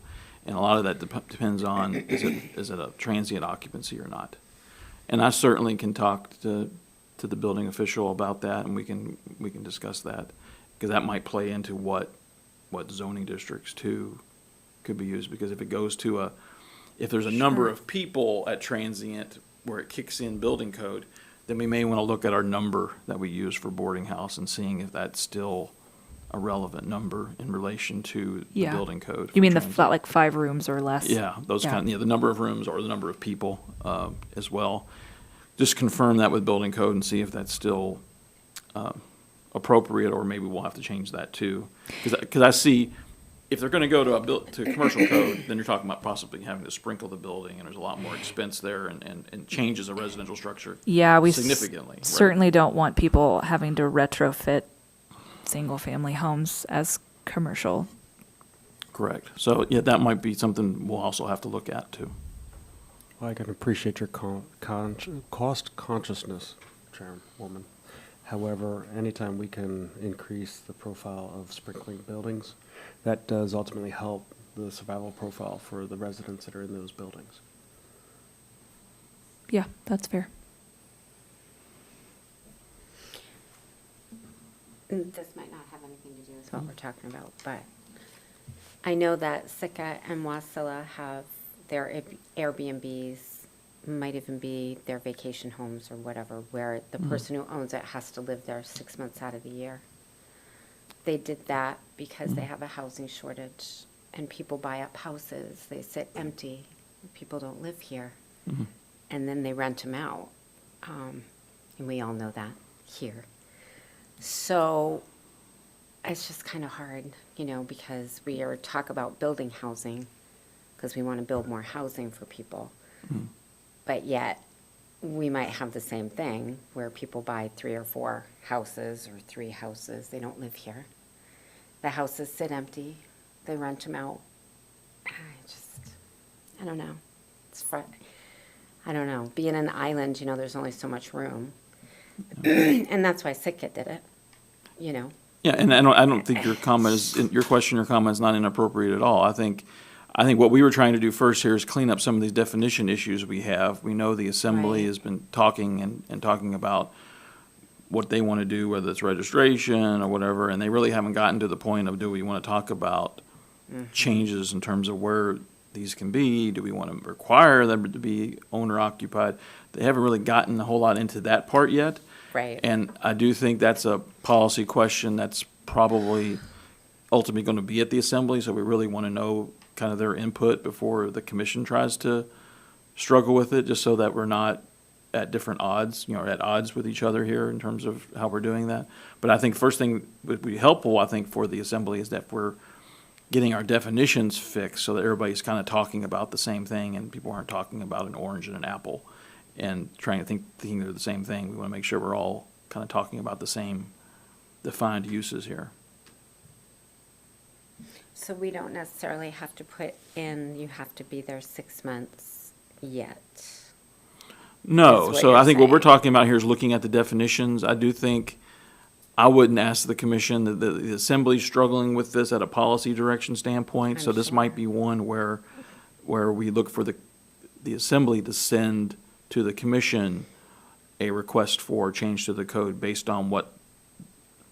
And a lot of that depends on, is it a transient occupancy or not? And I certainly can talk to the building official about that, and we can discuss that, because that might play into what zoning districts too could be used, because if it goes to if there's a number of people at transient where it kicks in building code, then we may want to look at our number that we use for boarding house and seeing if that's still a relevant number in relation to the Yeah. building code. You mean for the transient. like 5 rooms or less? Yeah, those the number of rooms or the number of people as well. Just confirm that with building code and see if that's still appropriate, or maybe we'll have to change that too. Because I see, if they're going to go to commercial code, then you're talking about possibly having to sprinkle the building, and there's a lot more expense there, and changes a residential structure Yeah, we significantly. Right? certainly don't want people having to retrofit single-family homes as commercial. Correct. So, yeah, that might be something we'll also have to look at too. Well, I can appreciate your cost consciousness, Chairwoman. However, anytime we can increase the profile of sprinkling buildings, that does ultimately help the survival profile for the residents that are in those buildings. Yeah, that's fair. This might not have anything to do with what we're talking about, but I know that Sitka and Wasilla have their Airbnbs, might even be their vacation homes or whatever, where the person who owns it has to live there 6 months out of the year. They did that because they have a housing shortage, and people buy up houses, they sit empty, people don't live here, and then they rent them out. And we all know that here. So it's just kind of hard, because we are talk about building housing, because we want to build more housing for people. But yet, we might have the same thing where people buy 3 or 4 houses or 3 houses. They don't live here. The houses sit empty. They rent them out. I don't know. I don't know. Being an island, there's only so much room. And that's why Sitka did it, Yeah, and I don't think your comment your question or comment is not inappropriate at all. I think what we were trying to do first here is clean up some of these definition issues we have. We know the Assembly Right. has been talking and talking about what they want to do, whether it's registration or whatever, and they really haven't gotten to the point of, do we want to talk about changes in terms of where these can be? Do we want to require them to be owner occupied? They haven't really gotten a whole lot into that part yet. Right. And I do think that's a policy question that's probably ultimately going to be at the Assembly, so we really want to know kind of their input before the commission tries to struggle with it, just so that we're not at different odds, at odds with each other here in terms of how we're doing that. But I think first thing would be helpful, I think, for the Assembly is that we're getting our definitions fixed so that everybody's kind of talking about the same thing and people aren't talking about an orange and an apple and trying to thinking they're the same thing. We want to make sure we're all kind of talking about the same defined uses here. So we don't necessarily have to put in, you have to be there 6 months yet. No, Is what so you're I think what we're saying. talking about here is looking at the definitions. I do think, I wouldn't ask the commission, the Assembly's struggling with this at a policy direction standpoint, so I'm this sure. might be one where we look for the Assembly to send to the commission a request for change to the code based on what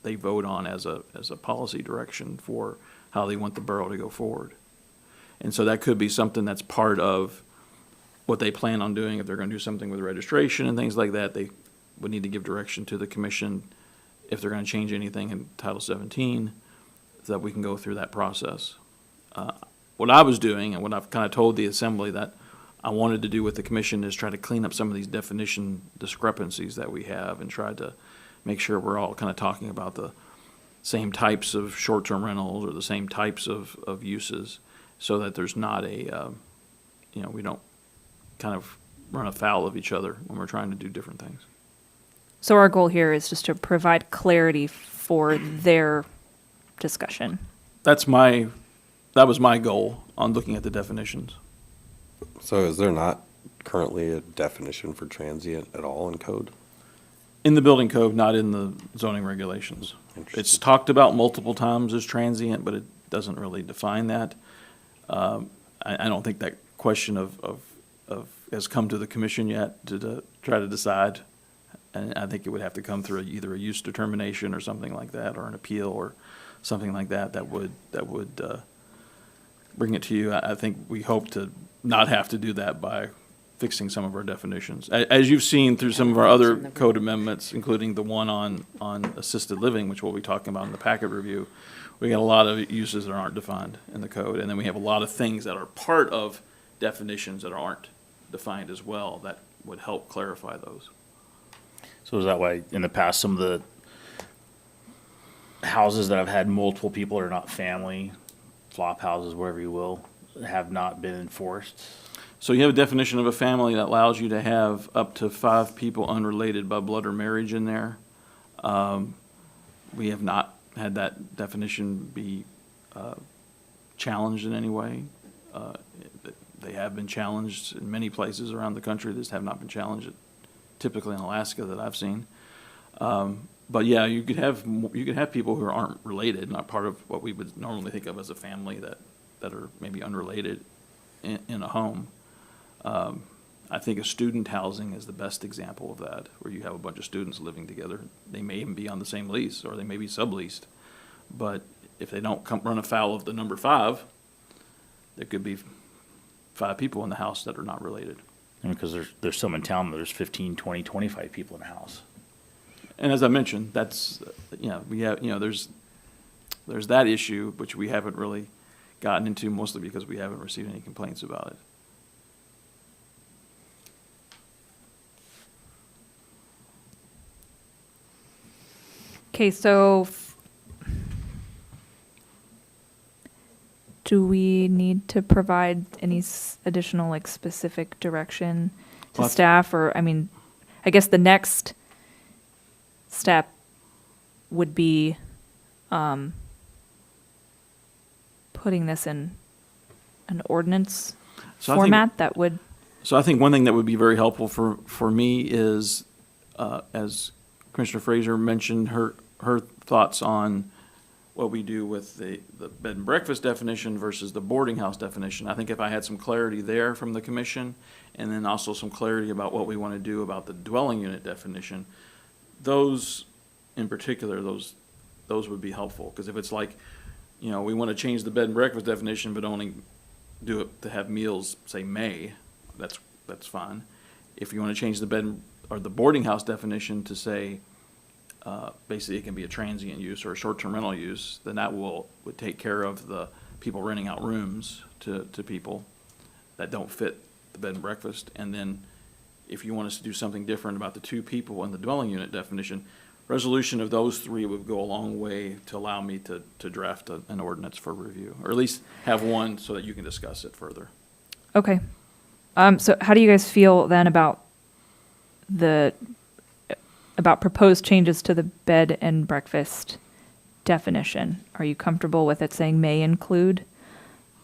they vote on as a policy direction for how they want the borough to go forward. And so that could be something that's part of what they plan on doing. If they're going to do something with registration and things like that, they would need to give direction to the commission if they're going to change anything in Title 17, so that we can go through that process. What I was doing and what I've kind of told the Assembly that I wanted to do with the commission is try to clean up some of these definition discrepancies that we have and try to make sure we're all kind of talking about the same types of short-term rentals or the same types of uses, so that there's not we don't kind of run afoul of each other when we're trying to do different things. So our goal here is just to provide clarity for their discussion. That was my goal on looking at the definitions. So is there not currently a definition for transient at all in code? In the building code, not in the zoning regulations. It's Interesting. talked about multiple times as transient, but it doesn't really define that. I don't think that question of has come to the commission yet to try to decide. And I think it would have to come through either a use determination or something like that, or an appeal or something like that, that would bring it to you. I think we hope to not have to do that by fixing some of our definitions. As you've seen through some of our other code amendments, including the one on assisted living, which we'll be talking about in the packet review, we got a lot of uses that aren't defined in the code. And then we have a lot of things that are part of definitions that aren't defined as well that would help clarify those. So is that why in the past, some of the houses that have had multiple people are not family, flop houses, whatever you will, have not been enforced? So you have a definition of a family that allows you to have up to 5 people unrelated by blood or marriage in there. We have not had that definition be challenged in any way. They have been challenged in many places around the country. They just have not been challenged typically in Alaska that I've seen. But yeah, you could have people who aren't related, not part of what we would normally think of as a family that are maybe unrelated in a home. I think a student housing is the best example of that, where you have a bunch of students living together. They may even be on the same lease, or they may be subleased. But if they don't run afoul of the number 5, there could be 5 people in the house that are not related. Because there's some in town that there's 15, 20, 25 people in a house. And as I mentioned, that's, we have, there's that issue, which we haven't really gotten into, mostly because we haven't received any complaints about it. Okay, so do we need to provide any additional, like, specific direction to Well, staff? Or, I mean, I guess the next step would be putting this in an ordinance So I think- format that would, So I think one thing that would be very helpful for me is, as Commissioner Fraser mentioned, her thoughts on what we do with the bed and breakfast definition versus the boarding house definition. I think if I had some clarity there from the commission, and then also some clarity about what we want to do about the dwelling unit definition, those in particular, those would be helpful. Because if it's like, we want to change the bed and breakfast definition, but only do it to have meals, say May, that's fine. If you want to change the bed or the boarding house definition to say, basically it can be a transient use or a short-term rental use, then that would take care of the people renting out rooms to people that don't fit the bed and breakfast. And then if you want us to do something different about the two people in the dwelling unit definition, resolution of those three would go a long way to allow me to draft an ordinance for review, or at least have one so that you can discuss it further. okay. So how do you guys feel then about proposed changes to the bed and breakfast definition? Are you comfortable with it saying may include?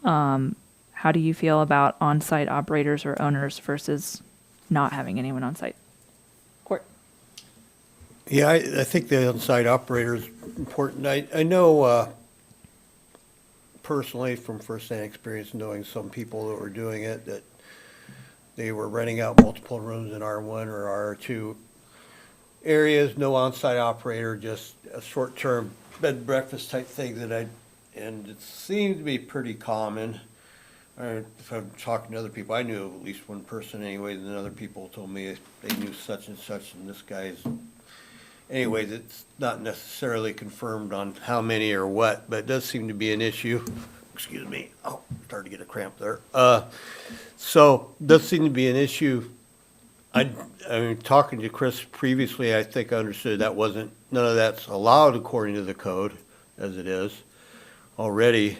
How do you feel about on-site operators or owners versus not having anyone on site? Court. Yeah, I think the on-site operator is important. I know personally from firsthand experience, knowing some people that were doing it, that they were renting out multiple rooms in R1 or R2 areas, no on-site operator, just a short-term bed and breakfast type thing and it seemed to be pretty common. If I'm talking to other people, I knew of at least one person anyway, and then other people told me they knew such and such, and this guy's, anyways, it's not necessarily confirmed on how many or what, but it does seem to be an issue. Excuse me, started to get a cramp there. So, does seem to be an issue. I mean, talking to Chris previously, I think I understood none of that's allowed according to the code as it is already,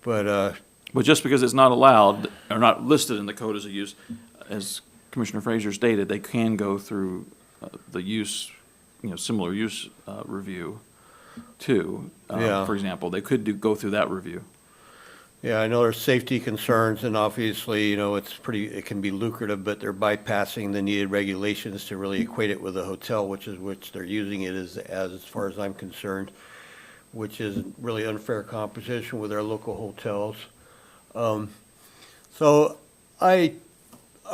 but, But just because it's not allowed, or not listed in the code as a use, as Commissioner Fraser stated, they can go through the use, similar use review too. Yeah. For example, they could go through that review. yeah, I know there's safety concerns, and obviously, it can be lucrative, but they're bypassing the needed regulations to really equate it with a hotel, which they're using it as far as I'm concerned, which is really unfair competition with our local hotels. So I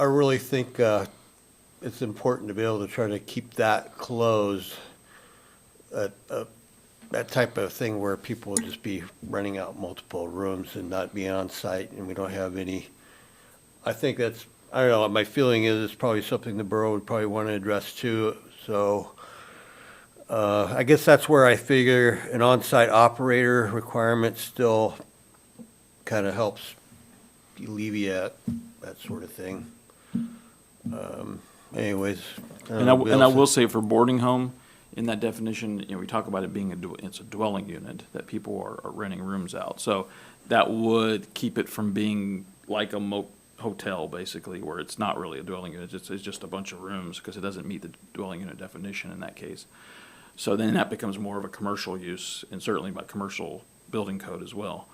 really think it's important to be able to try to keep that closed, that type of thing where people will just be renting out multiple rooms and not be on site, and we don't have any. I think I don't know, my feeling is it's probably something the borough would probably want to address too. So I guess that's where I figure an on-site operator requirement still kind of helps alleviate that sort of thing. Anyways. And I will say for boarding home, in that definition, we talk about it being it's a dwelling unit, that people are renting rooms out. So that would keep it from being like a hotel, basically, where it's not really a dwelling unit, it's just a bunch of rooms, because it doesn't meet the dwelling unit definition in that case. So then that becomes more of a commercial use, and certainly by commercial building code as well.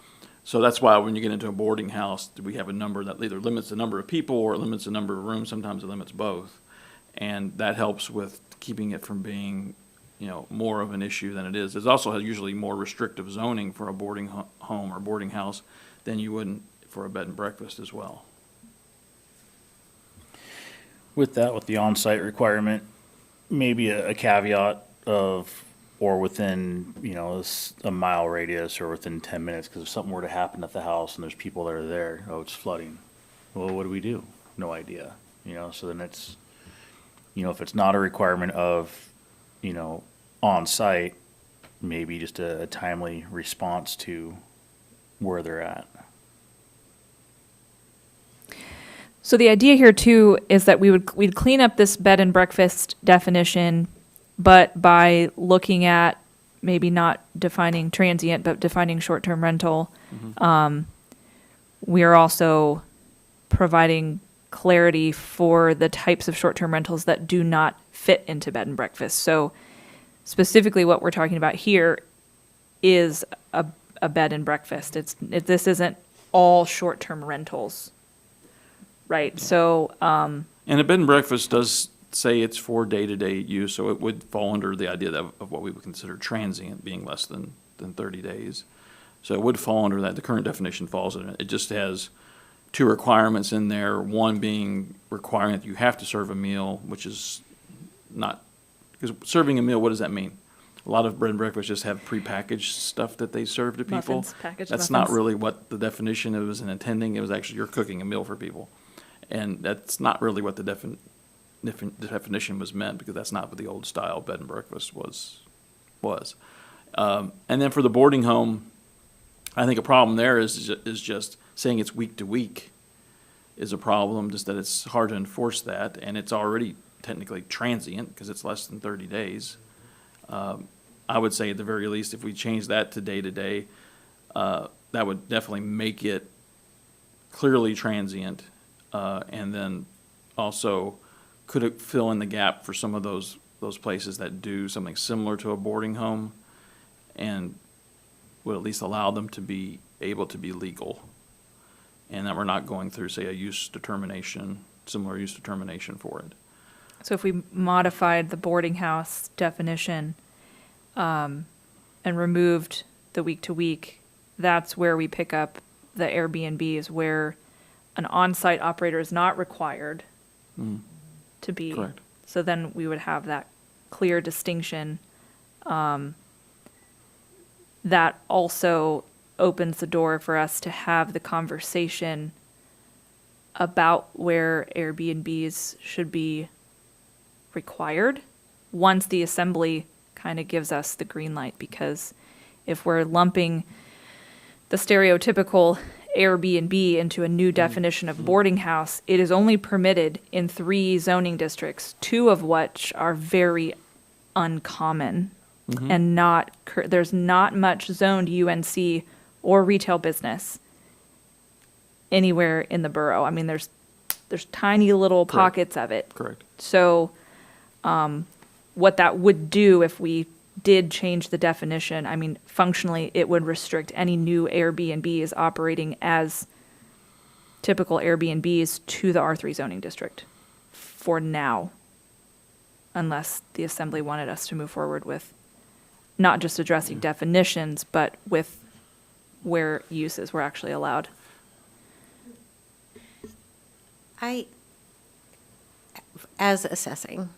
So that's why when you get into a boarding house, we have a number that either limits the number of people or it limits the number of rooms, sometimes it limits both. And that helps with keeping it from being more of an issue than it is. There's also usually more restrictive zoning for a boarding home or boarding house than you would for a bed and breakfast as well. With the on-site requirement, maybe a caveat of, or within, a mile radius or within 10 minutes, because if something were to happen at the house and there's people that are there, it's flooding. Well, what do we do? No idea, so then it's, if it's not a requirement of, on-site, maybe just a timely response to where they're at. So the idea here too is that we'd clean up this bed and breakfast definition, but by looking at maybe not defining transient, but defining short-term rental. We are also providing clarity for the types of short-term rentals that do not fit into bed and breakfast. So specifically what we're talking about here is a bed and breakfast. This isn't all short-term rentals, right? So, And a bed and breakfast does say it's for day-to-day use, so it would fall under the idea of what we would consider transient, being less than 30 days. So it would fall under that. The current definition falls in it. It just has two requirements in there, one being requiring that you have to serve a meal, which is not, because serving a meal, what does that mean? A lot of bread and breakfast just have prepackaged stuff that they serve to people. Muffins, packaged That's not muffins. really what the definition it was intending. It was actually you're cooking a meal for people. And that's not really what the definition was meant, because that's not what the old style bed and breakfast was. And then for the boarding home, I think a problem there is just saying it's week to week is a problem, just that it's hard to enforce that, and it's already technically transient because it's less than 30 days. I would say at the very least, if we change that to day to day, that would definitely make it clearly transient, and then also could it fill in the gap for some of those places that do something similar to a boarding home, and would at least allow them to be able to be legal, and that we're not going through, say, a use determination, similar use determination for it. So if we modified the boarding house definition and removed the week to week, that's where we pick up the Airbnbs, where an on-site operator is not required to be. Correct. So then we would have that clear distinction. That also opens the door for us to have the conversation about where Airbnbs should be required once the assembly kind of gives us the green light, because if we're lumping the stereotypical Airbnb into a new definition of boarding house, it is only permitted in 3 zoning districts, 2 of which are very uncommon and there's not much zoned UNC or retail business anywhere in the borough. I mean, there's tiny little pockets of it. Correct. So, what that would do if we did change the definition, I mean, functionally, it would restrict any new Airbnbs operating as typical Airbnbs to the R3 zoning district for now, unless the assembly wanted us to move forward with not just addressing definitions, but with where uses were actually allowed. As assessing,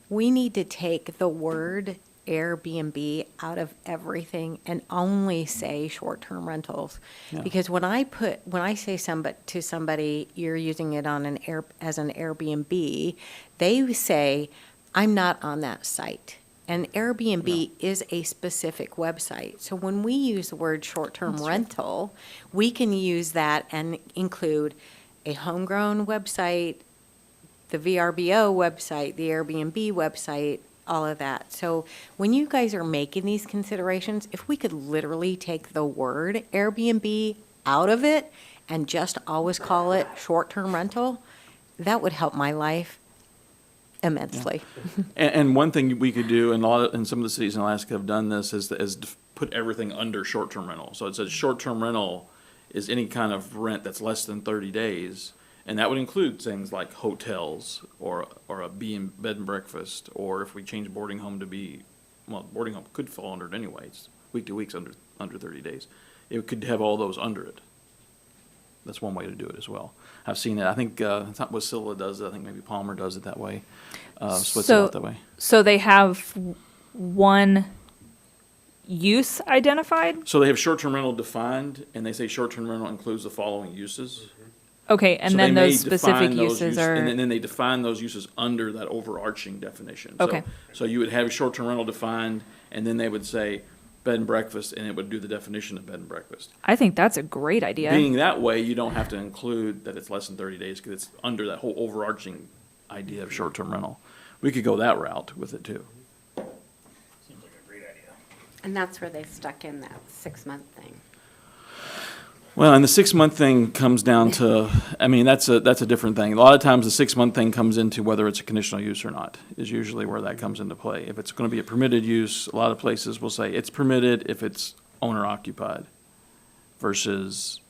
we need to take the word Airbnb out of everything and only say short-term rentals. Yeah. Because when I say to somebody, you're using it on as an Airbnb, they say, I'm not on that site. And Airbnb is a specific website. So when we use the word short-term rental, we can use that and include a homegrown website, the VRBO website, the Airbnb website, all of that. So when you guys are making these considerations, if we could literally take the word Airbnb out of it and just always call it short-term rental, that would help my life immensely. And one thing we could do, and some of the cities in Alaska have done this, is to put everything under short-term rental. So it says short-term rental is any kind of rent that's less than 30 days. And that would include things like hotels or a bed and breakfast, or if we change boarding home to be, well, boarding home could fall under it anyway. It's week to weeks under 30 days. It could have all those under it. That's one way to do it as well. I've seen it. I think it's not Wasilla does it. I think maybe Palmer does it that way. Splits it out that way. So they have one use identified? So they have short-term rental defined, and they say short-term rental includes the following uses. Okay, and So then they may those specific define those uses are, And then they define those uses under that overarching definition. Okay. So you would have short-term rental defined, and then they would say bed and breakfast, and it would do the definition of bed and breakfast. I think that's a great idea. Being that way, you don't have to include that it's less than 30 days, because it's under that whole overarching idea of short-term rental. We could go that route with it, too. Seems like a great idea. And that's where they stuck in that 6-month thing. Well, and the 6-month thing comes down to, I mean, that's a different thing. A lot of times the 6-month thing comes into whether it's a conditional use or not, is usually where that comes into play. If it's gonna be a permitted use, a lot of places will say it's permitted if it's owner occupied versus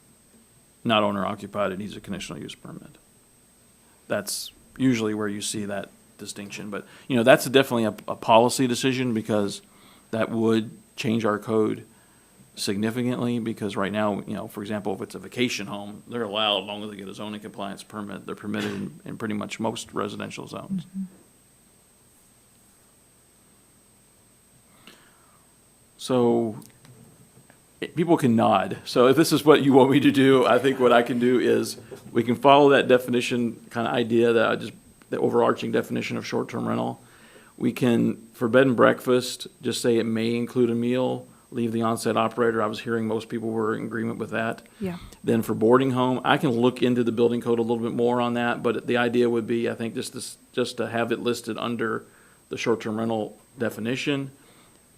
not owner occupied, it needs a conditional use permit. That's usually where you see that distinction. But, you know, that's definitely a policy decision because that would change our code significantly, because right now, you know, for example, if it's a vacation home, they're allowed, as long as they get a zoning compliance permit, they're permitted in pretty much most residential zones. So, people can nod. So if this is what you want me to do, I think what I can do is, we can follow that definition kind of idea that the overarching definition of short-term rental. We can, for bed and breakfast, just say it may include a meal, leave the on-site operator. I was hearing most people were in agreement with that. Yeah. Then for boarding home, I can look into the building code a little bit more on that, but the idea would be, I think, just to have it listed under the short-term rental definition.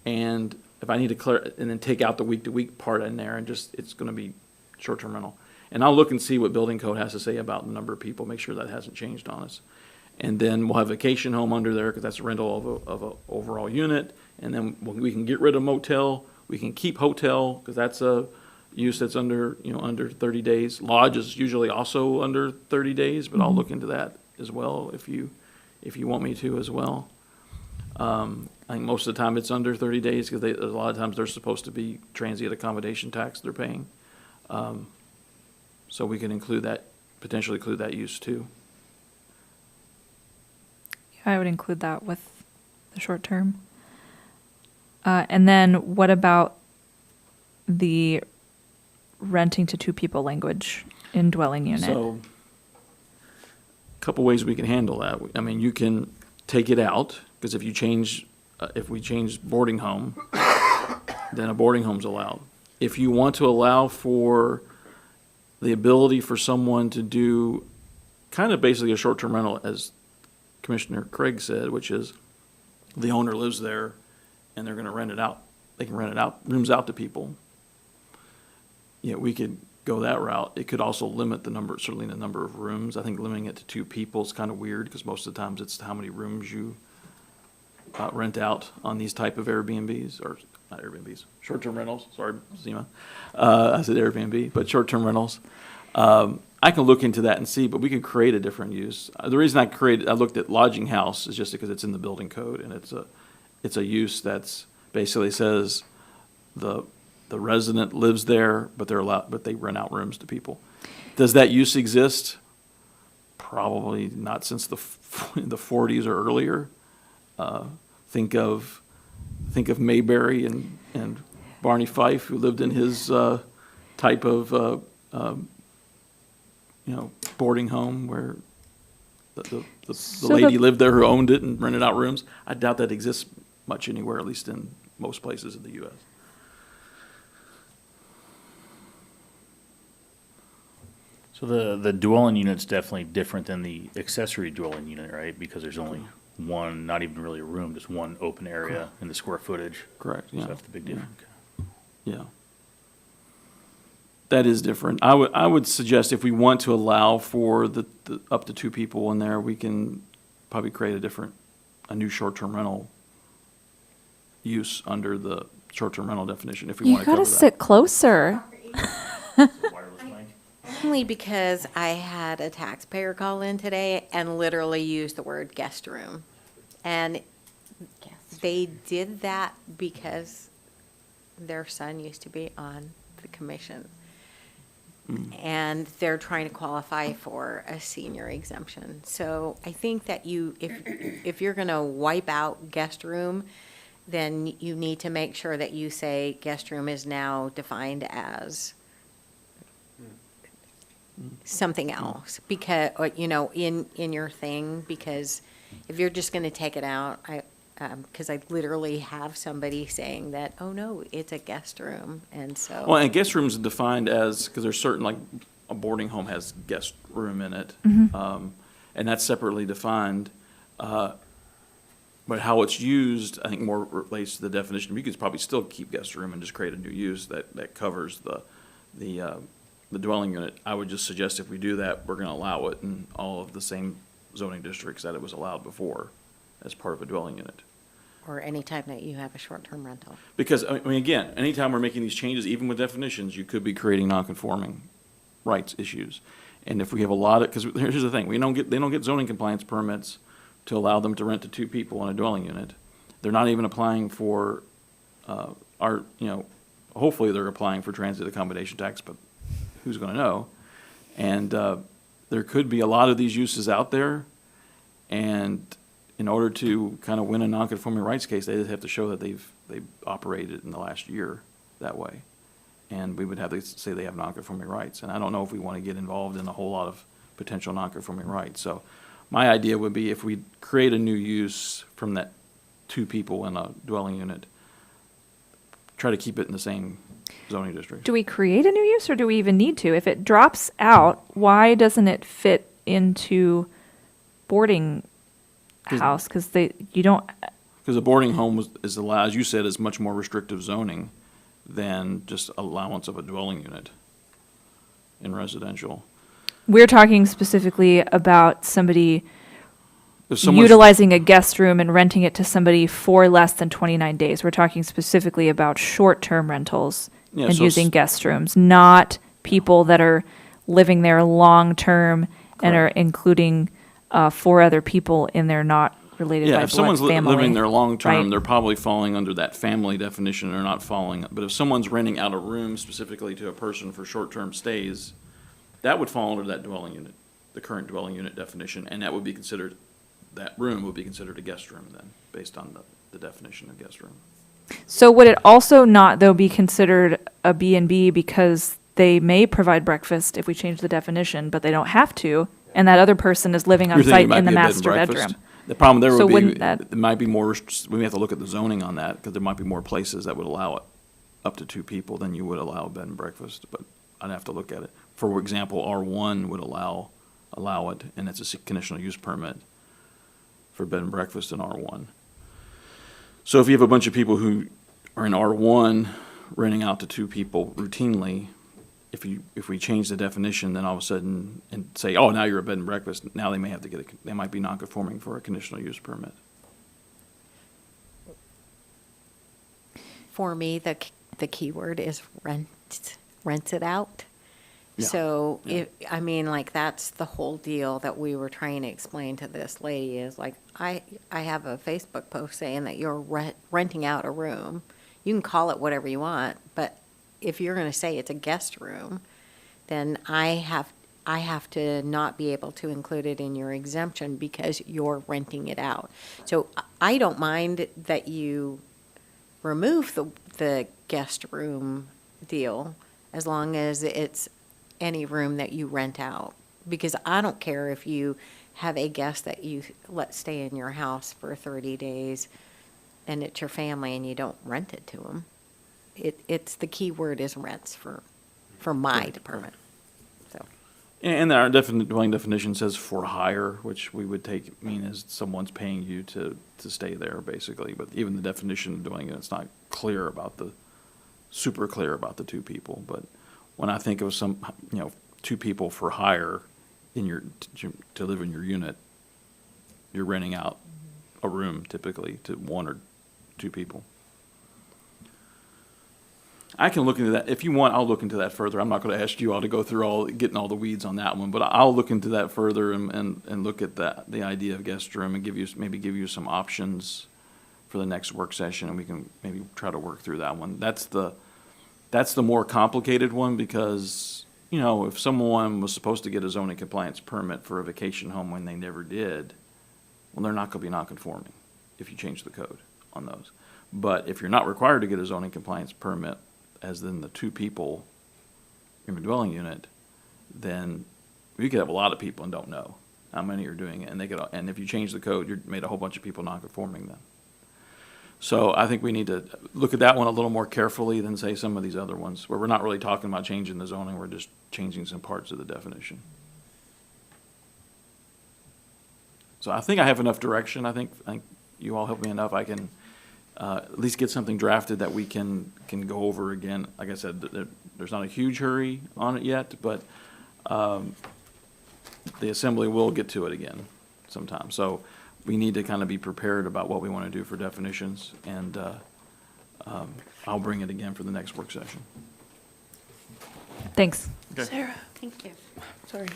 And if I need to and then take out the week-to-week part in there and just, it's gonna be short-term rental. And I'll look and see what building code has to say about the number of people, make sure that hasn't changed on us. And then we'll have vacation home under there, because that's rental of a overall unit. And then we can get rid of motel, we can keep hotel, because that's a use that's under, you know, under 30 days. Lodge is usually also under 30 days, but I'll look into that as well if you want me to as well. I think most of the time it's under 30 days, because a lot of times they're supposed to be transient accommodation tax they're paying. So we can include that, potentially include that use too. I would include that with the short term. And then what about the renting to 2 people language in dwelling unit? So, a couple ways we can handle that. I mean, you can take it out, because if we change boarding home, then a boarding home's allowed. If you want to allow for the ability for someone to do kind of basically a short-term rental, as Commissioner Craig said, which is the owner lives there and they're gonna rent it out. They can rent it out, rooms out to people. Yeah, we could go that route. It could also limit the number, certainly the number of rooms. I think limiting it to 2 people is kind of weird, because most of the times it's how many rooms you rent out on these type of Airbnbs, or not Airbnbs, short-term rentals. Sorry, Zima. I said Airbnb, but short-term rentals. I can look into that and see, but we can create a different use. The reason I looked at lodging house is just because it's in the building code, and it's a use that's basically says the resident lives there, but they rent out rooms to people. Does that use exist? Probably not since the 40s or earlier. Think of Mayberry and Barney Fife, who lived in his type of boarding home where the lady lived there who owned it and rented out rooms. I doubt that exists much anywhere, at least in most places in the U.S. So the dwelling unit's definitely different than the accessory dwelling unit, right? Because there's only one, not even really a room, just one open area in the square footage. Correct, So yeah. that's the big difference. Yeah. That is different. I would suggest if we want to allow for the up to 2 people in there, we can probably create a new short-term rental use under the short-term rental definition, if we You want to cover gotta that. sit closer. Wireless mic? Only because I had a taxpayer call in today and literally used the word guest room. And they did that because their son used to be on the commission. And they're trying to qualify for a senior exemption. So I think that if you're gonna wipe out guest room, then you need to make sure that you say guest room is now defined as something else, because, or, in your thing, because if you're just gonna take it out, because I literally have somebody saying that, oh no, it's a guest room, and so. Well, and guest rooms are defined as, because there's certain, like, a boarding home has guest room in it, and that's separately defined. But how it's used, I think more relates to the definition. You could probably still keep guest room and just create a new use that covers the dwelling unit. I would just suggest if we do that, we're gonna allow it in all of the same zoning districts that it was allowed before as part of a dwelling unit. Or anytime that you have a short-term rental. Because, I mean, again, anytime we're making these changes, even with definitions, you could be creating non-conforming rights issues. And if we have a lot of, because here's the thing, they don't get zoning compliance permits to allow them to rent to two people in a dwelling unit. They're not even applying for, hopefully they're applying for transit accommodation tax, but who's gonna know? And, there could be a lot of these uses out there, and in order to kind of win a non-conforming rights case, they just have to show that they've operated in the last year that way. And we would have to say they have non-conforming rights. And I don't know if we want to get involved in a whole lot of potential non-conforming rights. So my idea would be if we create a new use from that two people in a dwelling unit, try to keep it in the same zoning district. Do we create a new use or do we even need to? If it drops out, why doesn't it fit into boarding house? Because you don't, Because a boarding home is allowed, as you said, is much more restrictive zoning than just allowance of a dwelling unit in residential. we're talking specifically about somebody If someone's- utilizing a guest room and renting it to somebody for less than 29 days. We're talking specifically about short-term rentals Yeah, and so using s- guest rooms, not people that are living there long-term and are Correct. including four other people in there not related Yeah, by if blood someone's family. living there long-term, right? they're probably falling under that family definition, they're not falling. But if someone's renting out a room specifically to a person for short-term stays, that would fall under that dwelling unit, the current dwelling unit definition, and that would be considered, that room would be considered a guest room then, based on the definition of guest room. So would it also not, though, be considered a B&B because they may provide breakfast if we change the definition, but they don't have to, and that other person is living on You're thinking site it in the might be a bed and master breakfast? bedroom? The problem there So would be, wouldn't that- it might be more, we have to look at the zoning on that, because there might be more places that would allow it up to two people than you would allow a bed and breakfast, but I'd have to look at it. For example, R1 would allow it, and it's a conditional use permit for bed and breakfast in R1. So if you have a bunch of people who are in R1 renting out to two people routinely, if we change the definition, then all of a sudden, and say, oh, now you're a bed and breakfast, now they may have to they might be non-conforming for a conditional use permit. For me, the key word is rent it out. Yeah. So Yeah. like that's the whole deal that we were trying to explain to this lady is like, I have a Facebook post saying that you're renting out a room. You can call it whatever you want, but if you're going to say it's a guest room, then I have to not be able to include it in your exemption because you're renting it out. So I don't mind that you remove the guest room deal as long as it's any room that you rent out. Because I don't care if you have a guest that you let stay in your house for 30 days and it's your family and you don't rent it to them. It's the key word is rents for my department. So, And our dwelling definition says for hire, which we would mean as someone's paying you to stay there, basically. But even the definition of dwelling unit, it's not super clear about the two people. But when I think of two people for hire to live in your unit, you're renting out a room typically to one or two people. I can look into that. If you want, I'll look into that further. I'm not going to ask you all to go through getting all the weeds on that one, but I'll look into that further and look at the idea of guest room and give you some options for the next work session, and we can maybe try to work through that one. That's the more complicated one because, if someone was supposed to get a zoning compliance permit for a vacation home when they never did, well, they're not going to be non-conforming if you change the code on those. But if you're not required to get a zoning compliance permit, as in the two people in a dwelling unit, then you could have a lot of people and don't know how many are doing it. And if you change the code, you've made a whole bunch of people non-conforming then. So I think we need to look at that one a little more carefully than, say, some of these other ones, where we're not really talking about changing the zoning, we're just changing some parts of the definition. So I think I have enough direction. I think you all help me enough, I can at least get something drafted that we can go over again. Like I said, there's not a huge hurry on it yet, but the assembly will get to it again sometime. So we need to kind of be prepared about what we want to do for definitions, and I'll bring it again for the next work session. Thanks. Sarah. Thank you. Sorry.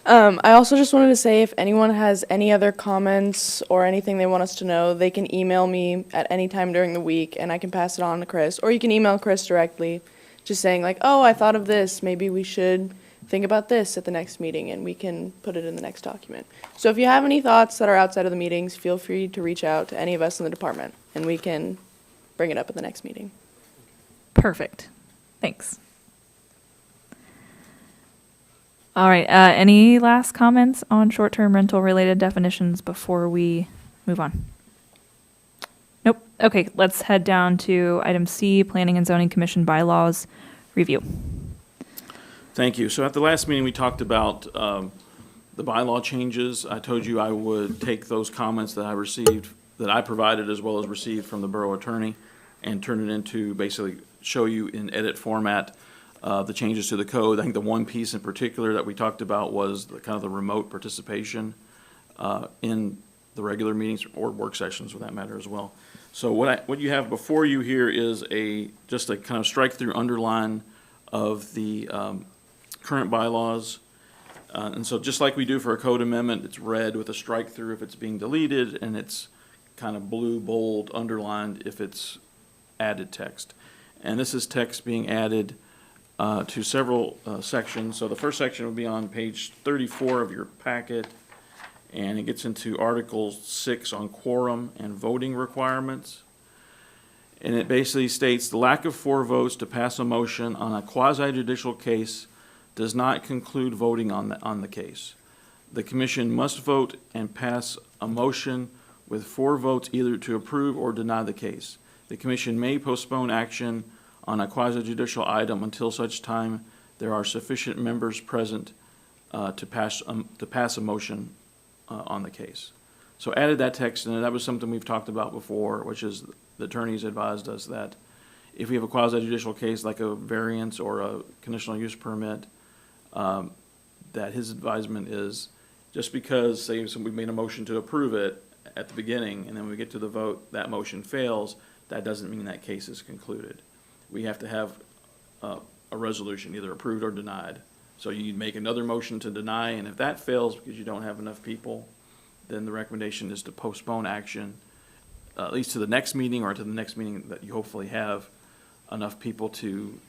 I also just wanted to say if anyone has any other comments or anything they want us to know, they can email me at any time during the week and I can pass it on to Chris. Or you can email Chris directly, just saying like, oh, I thought of this. Maybe we should think about this at the next meeting and we can put it in the next document. So if you have any thoughts that are outside of the meetings, feel free to reach out to any of us in the department and we can bring it up at the next meeting. Perfect. Thanks. All right, any last comments on short-term rental related definitions before we move on? Nope. Okay, let's head down to item C, Planning and Zoning Commission bylaws review. Thank you. So at the last meeting, we talked about the bylaw changes. I told you I would take those comments that I received, that I provided as well as received from the borough attorney, and turn it into basically show you in edit format the changes to the code. I think the one piece in particular that we talked about was the kind of the remote participation in the regular meetings or work sessions for that matter as well. So what you have before you here is just a kind of strike through underline of the current bylaws. And so just like we do for a code amendment, it's red with a strike through if it's being deleted, and it's kind of blue, bold, underlined if it's added text. And this is text being added to several sections. So the first section will be on page 34 of your packet, and it gets into Article 6 on quorum and voting requirements. And it basically states the lack of 4 votes to pass a motion on a quasi-judicial case does not conclude voting on the case. The commission must vote and pass a motion with 4 votes either to approve or deny the case. The commission may postpone action on a quasi-judicial item until such time there are sufficient members present to pass a motion on the case. So added that text, and that was something we've talked about before, which is the attorneys advised us that if we have a quasi-judicial case like a variance or a conditional use permit, that his advisement is just because, say, we made a motion to approve it at the beginning, and then when we get to the vote, that motion fails, that doesn't mean that case is concluded. We have to have a resolution, either approved or denied. So you make another motion to deny, and if that fails because you don't have enough people, then the recommendation is to postpone action, at least to the next meeting or to the next meeting that you hopefully have enough people to,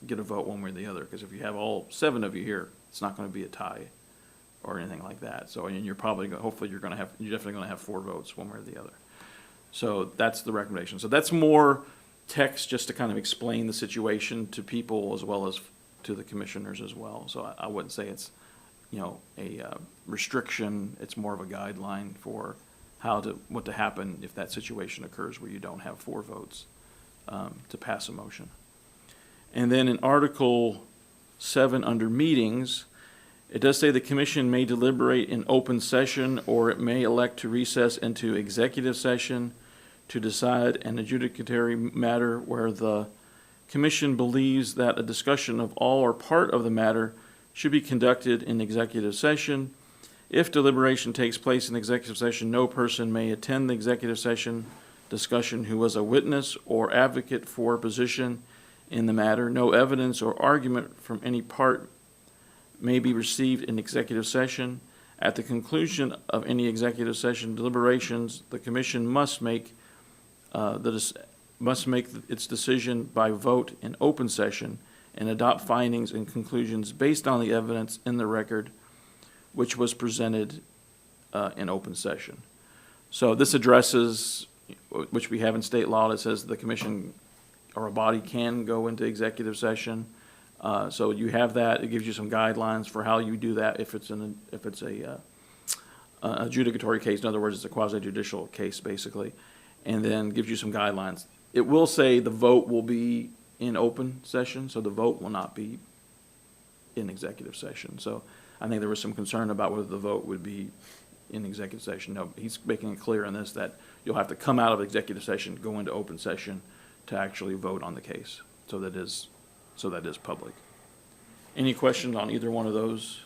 get a vote one way or the other. Because if you have all 7 of you here, it's not going to be a tie or anything like that. So, and you're probably hopefully you're definitely going to have 4 votes one way or the other. So that's the recommendation. So that's more text just to kind of explain the situation to people as well as to the commissioners as well. So I wouldn't say it's, a restriction. It's more of a guideline for what to happen if that situation occurs where you don't have 4 votes to pass a motion. And then in Article 7 under meetings, it does say the commission may deliberate in open session, or it may elect to recess into executive session to decide an adjudicatory matter where the commission believes that a discussion of all or part of the matter should be conducted in executive session. If deliberation takes place in executive session, no person may attend the executive session discussion who was a witness or advocate for a position in the matter. No evidence or argument from any part may be received in executive session. At the conclusion of any executive session deliberations, the commission must make its decision by vote in open session and adopt findings and conclusions based on the evidence in the record which was presented in open session. So this addresses, which we have in state law, that says the commission or a body can go into executive session. So you have that. It gives you some guidelines for how you do that if it's a adjudicatory case. In other words, it's a quasi-judicial case, basically, and then gives you some guidelines. It will say the vote will be in open session, so the vote will not be in executive session. So I think there was some concern about whether the vote would be, in executive session. No, he's making it clear in this that you'll have to come out of executive session, go into open session to actually vote on the case. So that is public. Any questions on either one of those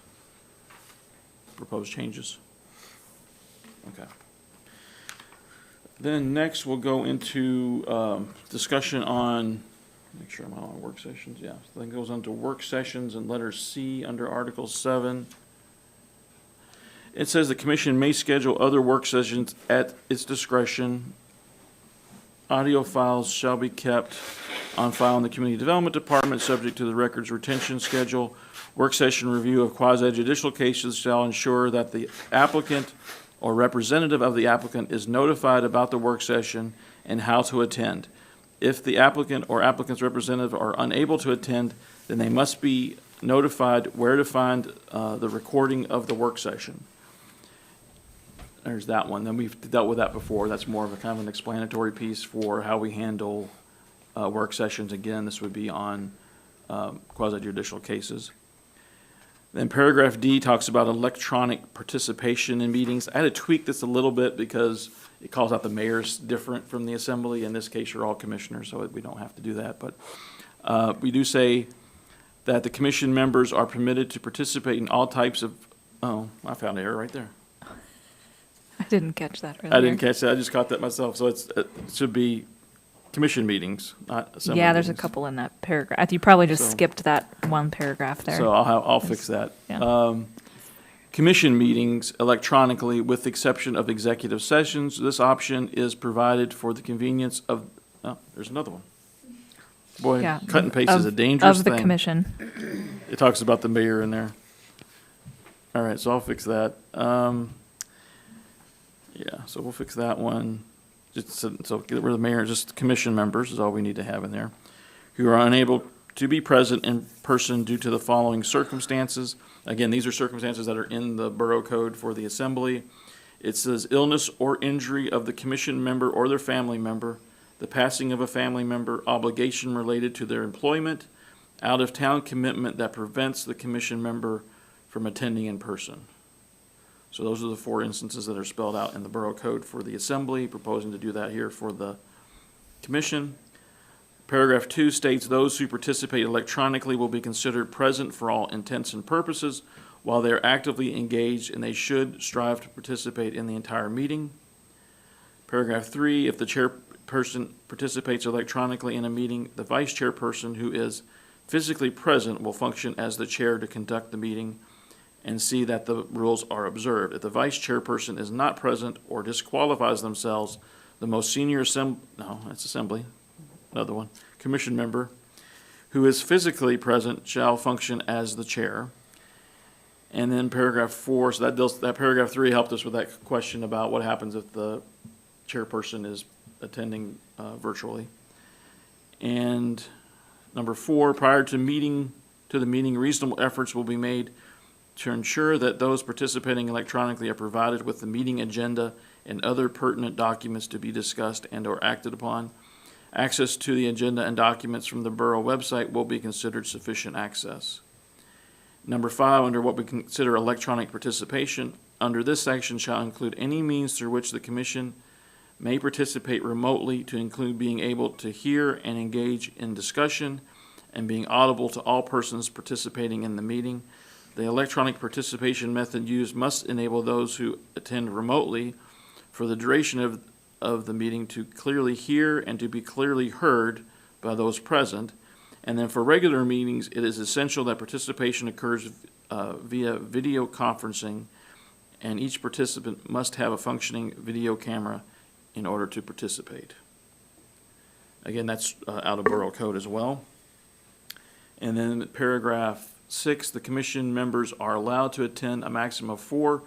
proposed changes? Okay. Then next we'll go into discussion on, make sure I'm on work sessions, yeah. So then goes on to work sessions and letter C under Article 7. It says the commission may schedule other work sessions at its discretion. Audio files shall be kept on file in the Community Development Department, subject to the records retention schedule. Work session review of quasi-judicial cases shall ensure that the applicant or representative of the applicant is notified about the work session and how to attend. If the applicant or applicant's representative are unable to attend, then they must be notified where to find the recording of the work session. There's that one. Then we've dealt with that before. That's more of a kind of an explanatory piece for how we handle work sessions. Again, this would be on quasi-judicial cases. Then paragraph D talks about electronic participation in meetings. I had to tweak this a little bit because it calls out the mayor's different from the assembly. In this case, you're all commissioners, so we don't have to do that. But we do say that the commission members are permitted to participate in all types of, oh, I found an error right there. I didn't catch that earlier. I didn't catch that. I just caught that myself. So it should be commission meetings, not assembly Yeah, there's a meetings. couple in that paragraph. You probably just So- skipped that one paragraph there. So I'll fix that. Yeah. Commission meetings electronically with the exception of executive sessions. This option is provided for the convenience of, oh, there's another one. Boy, Yeah, cut and paste is a dangerous Of the thing. commission. It talks about the mayor in there. All right, so I'll fix that. Yeah, so we'll fix that one. Just so get rid of the mayor, just commission members is all we need to have in there, who are unable to be present in person due to the following circumstances. Again, these are circumstances that are in the Borough Code for the Assembly. It says illness or injury of the commission member or their family member, the passing of a family member, obligation related to their employment, out-of-town commitment that prevents the commission member from attending in person. So those are the 4 instances that are spelled out in the Borough Code for the Assembly, proposing to do that here for the Commission. Paragraph 2 states those who participate electronically will be considered present for all intents and purposes while they are actively engaged, and they should strive to participate in the entire meeting. Paragraph 3, if the chairperson participates electronically in a meeting, the vice chairperson who is physically present will function as the chair to conduct the meeting and see that the rules are observed. If the vice chairperson is not present or disqualifies themselves, the most senior another one, commission member who is physically present shall function as the chair. And then paragraph 4, so that paragraph 3 helped us with that question about what happens if the chairperson is attending virtually. And number 4, prior to the meeting, reasonable efforts will be made to ensure that those participating electronically are provided with the meeting agenda and other pertinent documents to be discussed and or acted upon. Access to the agenda and documents from the Borough website will be considered sufficient access. Number 5, under what we consider electronic participation, under this section shall include any means through which the Commission may participate remotely, to include being able to hear and engage in discussion and being audible to all persons participating in the meeting. The electronic participation method used must enable those who attend remotely for the duration of the meeting to clearly hear and to be clearly heard by those present. And then for regular meetings, it is essential that participation occurs via video conferencing, and each participant must have a functioning video camera in order to participate. Again, that's out of Borough Code as well. And then paragraph 6, the commission members are allowed to attend a maximum of 4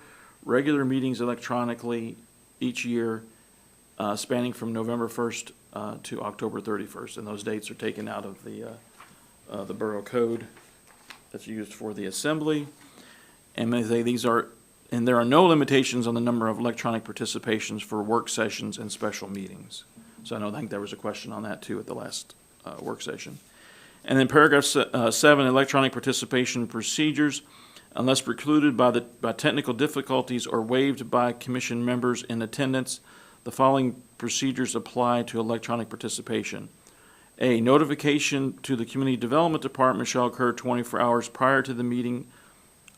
regular meetings electronically each year, spanning from November 1st to October 31st. And those dates are taken out of the Borough Code that's used for the Assembly. And they say there are no limitations on the number of electronic participations for work sessions and special meetings. So I think there was a question on that too at the last work session. And then paragraph 7, electronic participation procedures. unless precluded by technical difficulties or waived by commission members in attendance. The following procedures apply to electronic participation. A, notification to the Community Development Department shall occur 24 hours prior to the meeting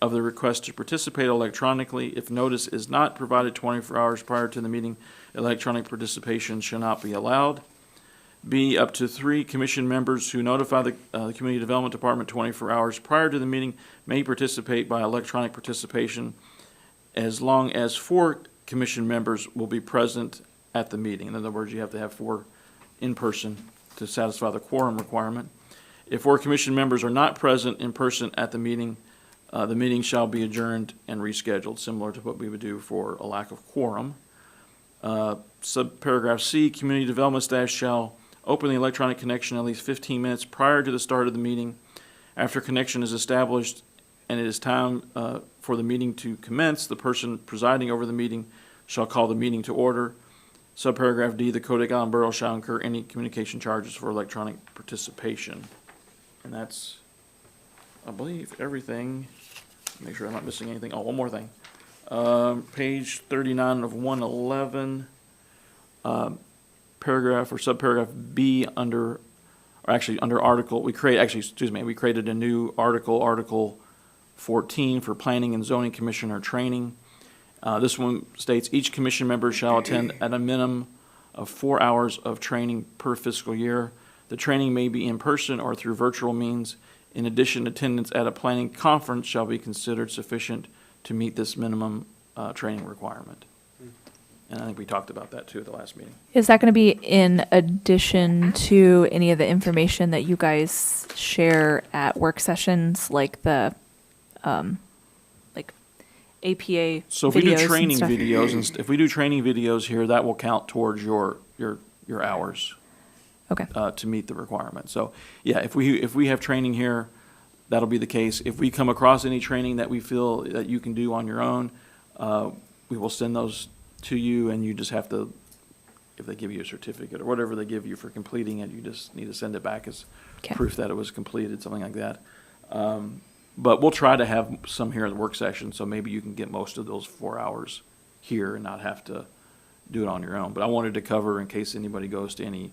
of the request to participate electronically. If notice is not provided 24 hours prior to the meeting, electronic participation shall not be allowed. B, up to 3 commission members who notify the Community Development Department 24 hours prior to the meeting may participate by electronic participation as long as 4 commission members will be present at the meeting. In other words, you have to have 4 in person to satisfy the quorum requirement. If 4 commission members are not present in person at the meeting shall be adjourned and rescheduled, similar to what we would do for a lack of quorum. Subparagraph C, community development staff shall open the electronic connection at least 15 minutes prior to the start of the meeting. After connection is established and it is time for the meeting to commence, the person presiding over the meeting shall call the meeting to order. Subparagraph D, the Kodiak Island Borough shall incur any communication charges for electronic participation. And that's, I believe, everything. Make sure I'm not missing anything. Oh, one more thing. Page 39 of 111, paragraph or subparagraph B under article, we created a new article 14 for planning and zoning commissioner training. This one states each commission member shall attend at a minimum of 4 hours of training per fiscal year. The training may be in person or through virtual means. In addition, attendance at a planning conference shall be considered sufficient to meet this minimum training requirement. And I think we talked about that too at the last meeting. Is that going to be in addition to any of the information that you guys share at work sessions, like the like APA So if we do videos training and stuff? videos, and if we do training videos here, that will count towards your hours Okay. to meet the requirement. So yeah, if we have training here, that'll be the case. If we come across any training that we feel that you can do on your own, we will send those to you, and you just have to, if they give you a certificate or whatever they give you for completing it, you just need to send it back as Okay. proof that it was completed, something like that. But we'll try to have some here in the work session, so maybe you can get most of those 4 hours here and not have to do it on your own. But I wanted to cover in case anybody goes to any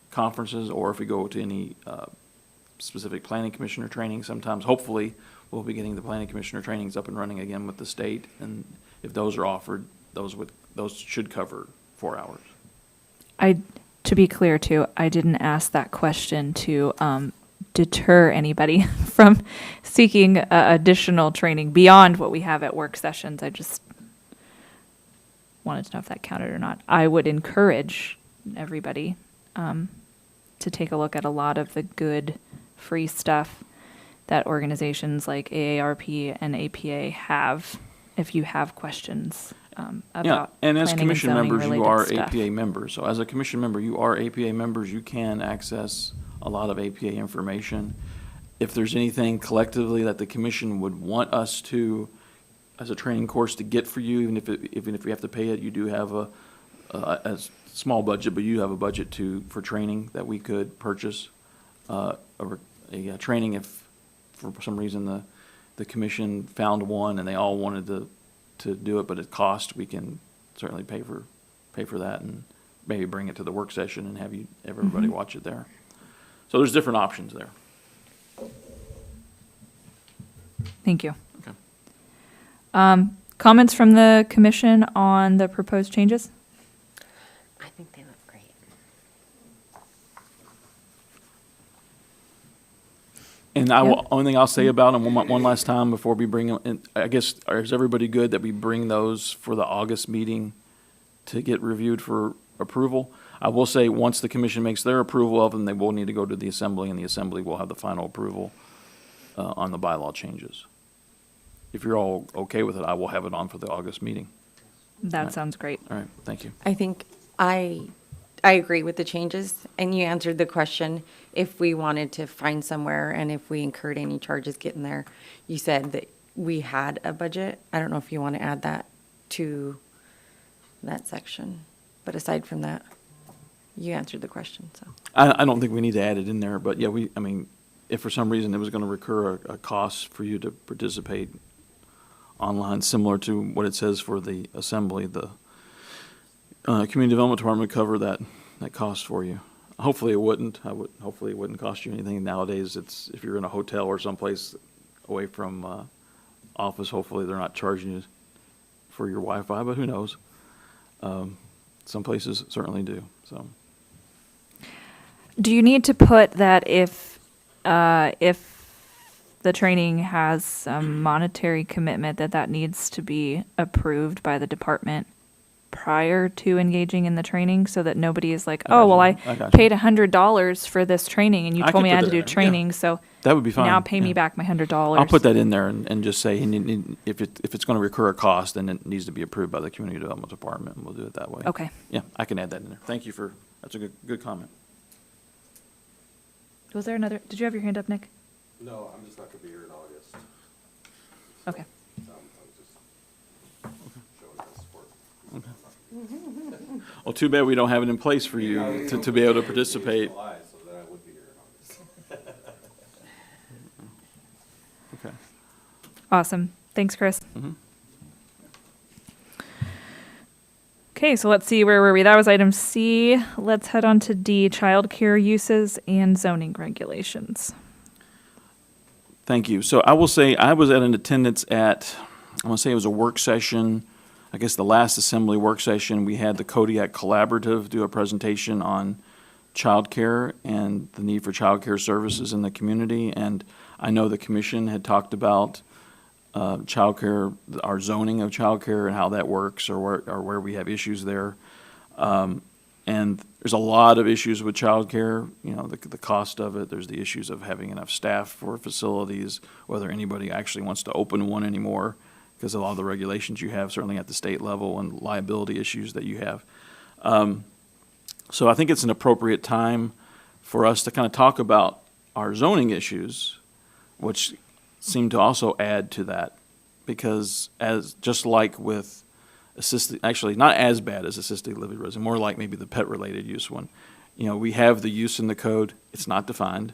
conferences, or if we go to any specific planning commissioner training, sometimes, hopefully, we'll be getting the planning commissioner trainings up and running again with the state, and if those are offered, those should cover 4 hours. To be clear too, I didn't ask that question to deter anybody from seeking additional training beyond what we have at work sessions. I just wanted to know if that counted or not. I would encourage everybody to take a look at a lot of the good free stuff that organizations like AARP and APA have if you have questions about Yeah, and as planning commission zoning members, you related are stuff. APA members. So as a commission member, you are APA members. You can access a lot of APA information. If there's anything collectively that the commission would want us to, as a training course to get for you, even if we have to pay it, you do have a small budget, but you have a budget for training that we could purchase. A training if for some reason the commission found one and they all wanted to do it, but at cost, we can certainly pay for that and maybe bring it to the work session and have everybody watch it there. So there's different options there. Thank you. Okay. Comments from the commission on the proposed changes? I think they look great. And only thing I'll say about them one last time before we bring them, and I guess, is everybody good that we bring those for the August meeting to get reviewed for approval? I will say, once the commission makes their approval of them, they will need to go to the assembly, and the assembly will have the final approval on the bylaw changes. If you're all okay with it, I will have it on for the August meeting. That Right. sounds great. All right, thank you. I think I agree with the changes, and you answered the question, if we wanted to find somewhere and if we incurred any charges getting there. You said that we had a budget. I don't know if you want to add that to that section, but aside from that, you answered the question, so. I don't think we need to add it in there, but yeah, if for some reason it was going to recur a cost for you to participate, online, similar to what it says for the assembly. The Community Development Department would cover that cost for you. Hopefully it wouldn't. Hopefully it wouldn't cost you anything. Nowadays, it's, if you're in a hotel or someplace away from office, hopefully they're not charging you for your Wi-Fi, but who knows? Some places certainly do, so. Do you need to put that if the training has some monetary commitment, that needs to be approved by the department prior to engaging in the training, so that nobody is like, oh, well, I got you. paid $100 for this training and you I told could me I put had to that do in there, yeah. training, so That would be fine. now pay me yeah. back my $100. I'll put that in there and just say, if it's going to recur a cost, then it needs to be approved by the Community Development Department, and we'll do it that way. Okay. Yeah, I can add that in there. Thank you that's a good comment. Was there another, did you have your hand up, Nick? No, I'm just not gonna be here in August. Okay. I'm just showing my support. Well, too bad we don't have it in place for you to be able to participate. July, so then I would be here in August. Okay. Awesome. Thanks, Chris. Mhm. Okay, so let's see, where were we? That was item C. Let's head on to D, childcare uses and zoning regulations. Thank you. So I will say, I was at an attendance at, I want to say it was a work session, I guess the last assembly work session. We had the Kodiak Collaborative do a presentation on childcare and the need for childcare services in the community. And I know the commission had talked about childcare, our zoning of childcare and how that works, or where we have issues there. And there's a lot of issues with childcare, you know, the cost of it. There's the issues of having enough staff for facilities, whether anybody actually wants to open one anymore, because of all the regulations you have, certainly at the state level, and liability issues that you have. So I think it's an appropriate time for us to kind of talk about our zoning issues, which seem to also add to that, because just like with actually not as bad as assisted living residence, more like maybe the pet-related use one. You know, we have the use in the code. It's not defined.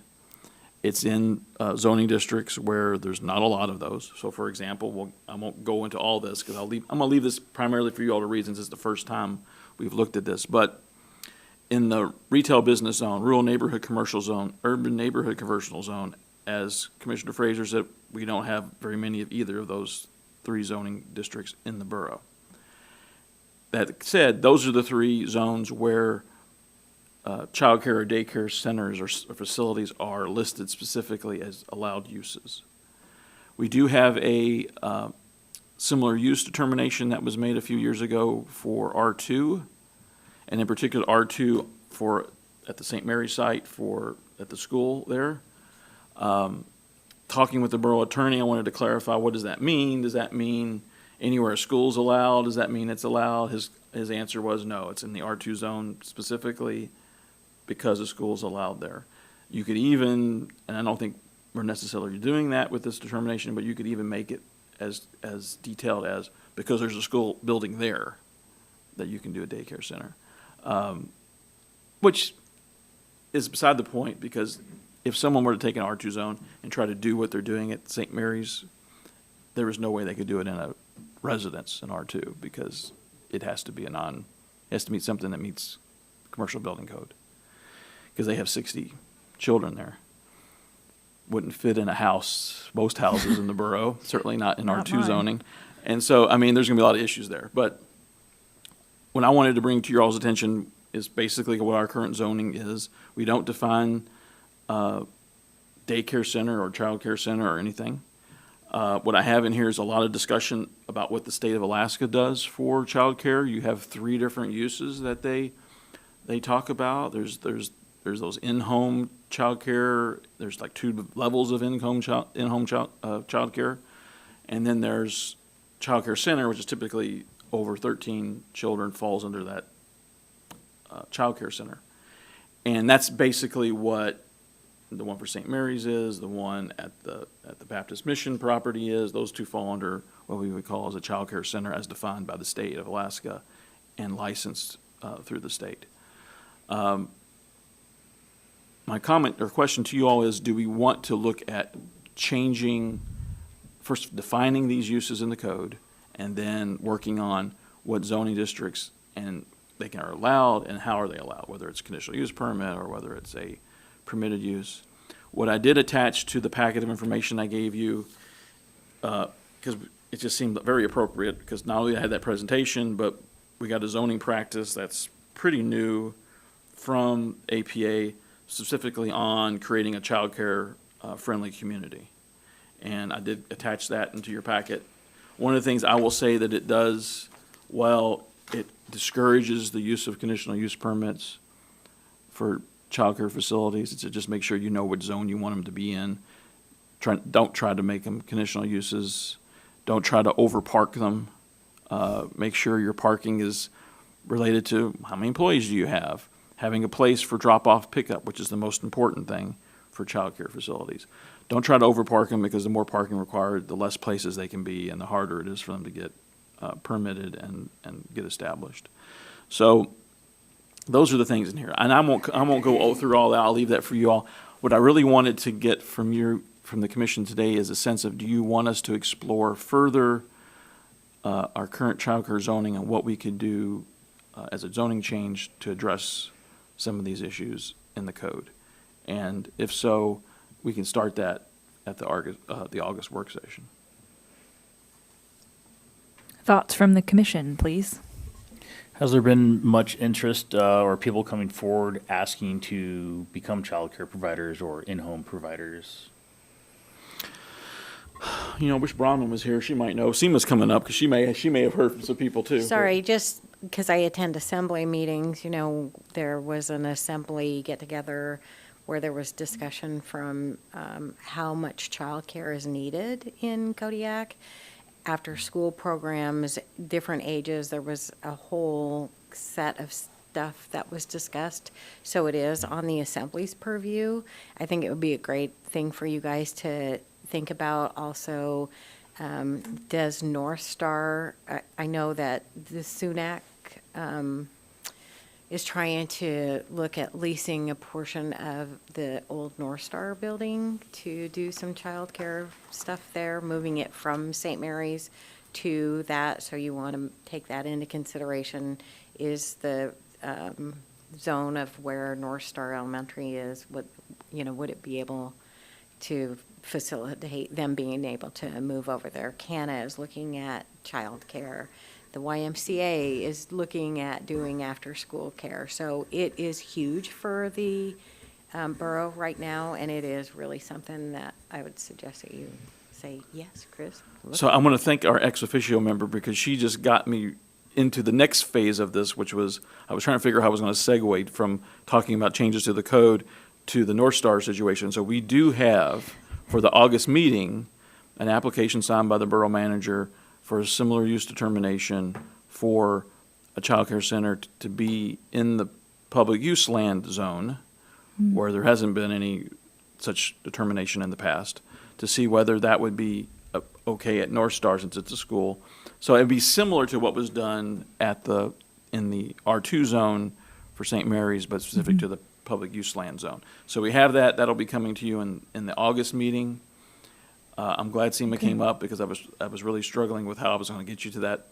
It's in zoning districts where there's not a lot of those. So, for example, I won't go into all this because I'm going to leave this primarily for you all to read, since it's the first time we've looked at this. But in the retail business zone, rural neighborhood commercial zone, urban neighborhood commercial zone, as Commissioner Fraser said, we don't have very many of either of those three zoning districts in the borough. That said, those are the three zones where childcare or daycare centers or facilities are listed specifically as allowed uses. We do have a similar use determination that was made a few years ago for R2, and in particular R2 at the St. Mary's site at the school there. Talking with the borough attorney, I wanted to clarify, what does that mean? Does that mean anywhere a school's allowed? Does that mean it's allowed? His answer was no, it's in the R2 zone specifically because a school's allowed there. You could even, and I don't think we're necessarily doing that with this determination, but you could even make it as detailed as, because there's a school building there, that you can do a daycare center. Which is beside the point, because if someone were to take an R2 zone and try to do what they're doing at St. Mary's, there is no way they could do it in a residence in R2, because it has to be it has to meet something that meets commercial building code, because they have 60 children there. Wouldn't fit in a house, most houses in the borough, certainly not in Not R2 mine. zoning. And so, I mean, there's gonna be a lot of issues there. But what I wanted to bring to your all's attention is basically what our current zoning is. We don't define daycare center or childcare center or anything. What I have in here is a lot of discussion about what the state of Alaska does for childcare. You have 3 different uses that they talk about. There's those in-home childcare. There's like 2 levels of in-home childcare, and then there's childcare center, which is typically over 13 children, falls under that childcare center, and that's basically what the one for St. Mary's is, the one at the Baptist Mission property is. Those 2 fall under what we would call as a child care center as defined by the state of Alaska and licensed through the state. My comment or question to you all is, do we want to look at changing first defining these uses in the code, and then working on what zoning districts and they are allowed and how are they allowed, whether it's conditional use permit or whether it's a permitted use. What I did attach to the packet of information I gave you, because it just seemed very appropriate, because not only I had that presentation, but we got a zoning practice that's pretty new from APA, specifically on creating a childcare friendly community. And I did attach that into your packet. One of the things I will say that it does, while it discourages the use of conditional use permits for childcare facilities, it's to just make sure you know what zone you want them to be in. Don't try to make them conditional uses. Don't try to overpark them. Make sure your parking is related to how many employees do you have. Having a place for drop-off pickup, which is the most important thing for childcare facilities. Don't try to overpark them, because the more parking required, the less places they can be and the harder it is for them to get permitted and get established. So those are the things in here. And I won't go through all that. I'll leave that for you all. What I really wanted to get from the commission today is a sense of, do you want us to explore further our current childcare zoning and what we could do as a zoning change to address some of these issues in the code? And if so, we can start that at the August work session. Thoughts from the commission, please. Has there been much interest or people coming forward asking to become childcare providers or in-home providers? You know, I wish Bronwyn was here. She might know. Seema's coming up because she may have heard from some people too. Sorry, just because I attend assembly meetings, there was an assembly get-together where there was discussion from how much childcare is needed in Kodiak. After-school programs, different ages, there was a whole set of stuff that was discussed. So it is on the assembly's purview. I think it would be a great thing for you guys to think about. Also, does North Star, I know that the SUNAC is trying to look at leasing a portion of the old North Star building to do some childcare stuff there, moving it from St. Mary's to that. So you want to take that into consideration. Is the zone of where North Star Elementary is, would it be able to facilitate them being able to move over there? CANA is looking at childcare. The YMCA is looking at doing after-school care. So it is huge for the borough right now, and it is really something that I would suggest that you say, yes, Chris. So I'm going to thank our ex officio member, because she just got me into the next phase of this, which was, I was trying to figure out how I was going to segue from talking about changes to the code to the North Star situation. So we do have, for the August meeting, an application signed by the borough manager for a similar use determination for a childcare center to be in the public use land zone, where there hasn't been any such determination in the past, to see whether that would be okay at North Star since it's a school. So it'd be similar to what was done in the R2 zone for St. Mary's, but specific to the public use land zone. So we have that. That'll be coming to you in the August meeting. I'm glad Seema came up, because I was really struggling with how I was going to get you to that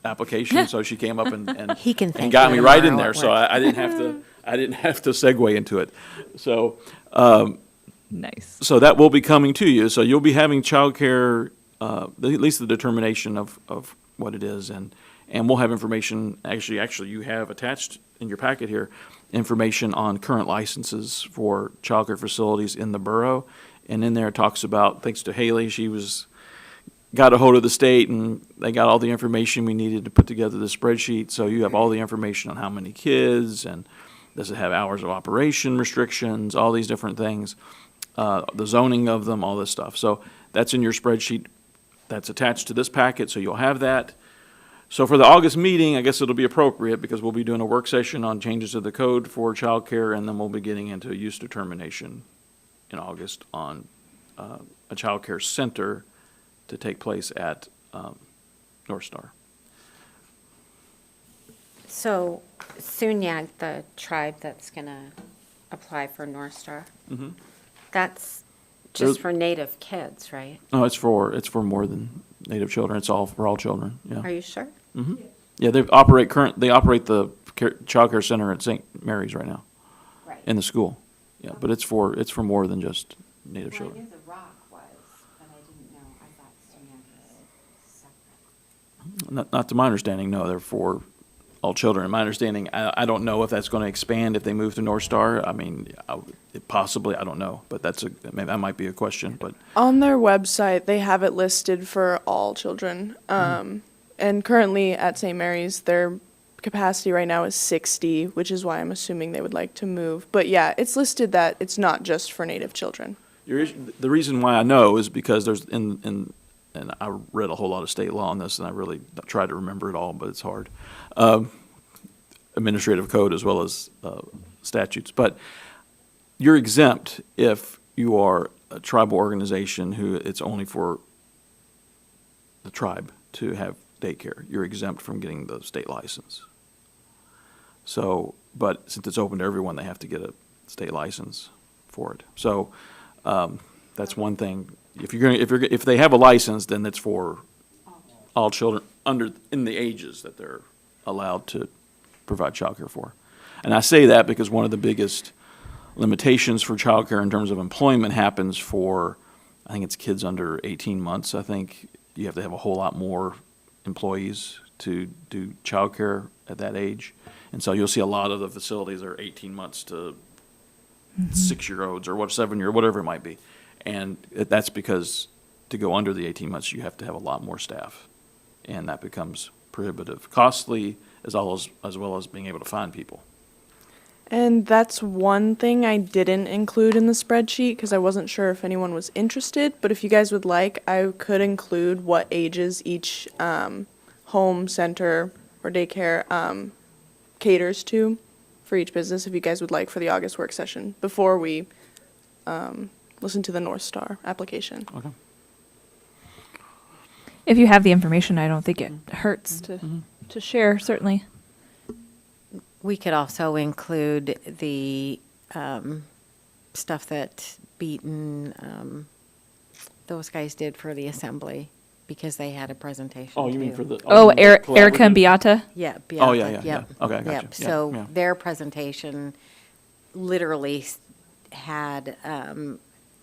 application. So she came up and He can thank got you me right in tomorrow there. at So I didn't have to segue into it. So Nice. so that will be coming to you. So you'll be having childcare, at least the determination of what it is, and we'll have information. Actually, you have attached in your packet here information on current licenses for childcare facilities in the borough. And in there it talks about, thanks to Haley, she got a hold of the state and they got all the information we needed to put together the spreadsheet. So you have all the information on how many kids, and does it have hours of operation restrictions, all these different things, the zoning of them, all this stuff. So that's in your spreadsheet that's attached to this packet, so you'll have that. So for the August meeting, I guess it'll be appropriate, because we'll be doing a work session on changes to the code for childcare, and then we'll be getting into a use determination in August on a child care center to take place at North Star. So Sunyag, the tribe that's going to apply for North Star, that's just for Native kids, right? No, it's for more than Native children. It's all for all children. Yeah. Are you sure? Yeah, they operate the child care center at St. Mary's right now Right. in the school. Yeah, but it's for more than just Native Well, I children. knew the Rock was, but I didn't know, I thought Sumac was separate. Not to my understanding, no, they're for all children. In my understanding, I don't know if that's going to expand if they move to North Star. I mean, possibly, I don't know, but maybe that might be a question, but On their website, they have it listed for all children. And currently at St. Mary's, their capacity right now is 60, which is why I'm assuming they would like to move. But yeah, it's listed that it's not just for Native children. the reason why I know is because there's and I read a whole lot of state law on this, and I really tried to remember it all, but it's hard. Administrative code as well as statutes. But you're exempt if you are a tribal organization who it's only for the tribe to have daycare. You're exempt from getting the state license. So, but since it's open to everyone, they have to get a state license for it. So that's one thing. If they have a license, then it's for all children in the ages that they're allowed to provide childcare for. And I say that because one of the biggest limitations for childcare in terms of employment happens for, I think it's kids under 18 months. I think you have to have a whole lot more employees to do childcare at that age. And so you'll see a lot of the facilities are 18 months to 6-year-olds or 7-year, whatever it might be. And that's because to go under the 18 months, you have to have a lot more staff. And that becomes prohibitive, costly, as well as being able to find people. And that's one thing I didn't include in the spreadsheet because I wasn't sure if anyone was interested. But if you guys would like, I could include what ages each home center or daycare caters to for each business, if you guys would like, for the August work session before we listen to the North Star application. Okay. If you have the information, I don't think it hurts to share, certainly. We could also include the stuff that Beaton, those guys did for the assembly, because they had a presentation Oh, you mean too. for the? Oh, you mean the Erica and collaborative? Beata? Yeah. Oh, yeah, Bianca, yeah, yep, yeah. Okay, I got yep. you. Yeah, So yeah. their presentation literally had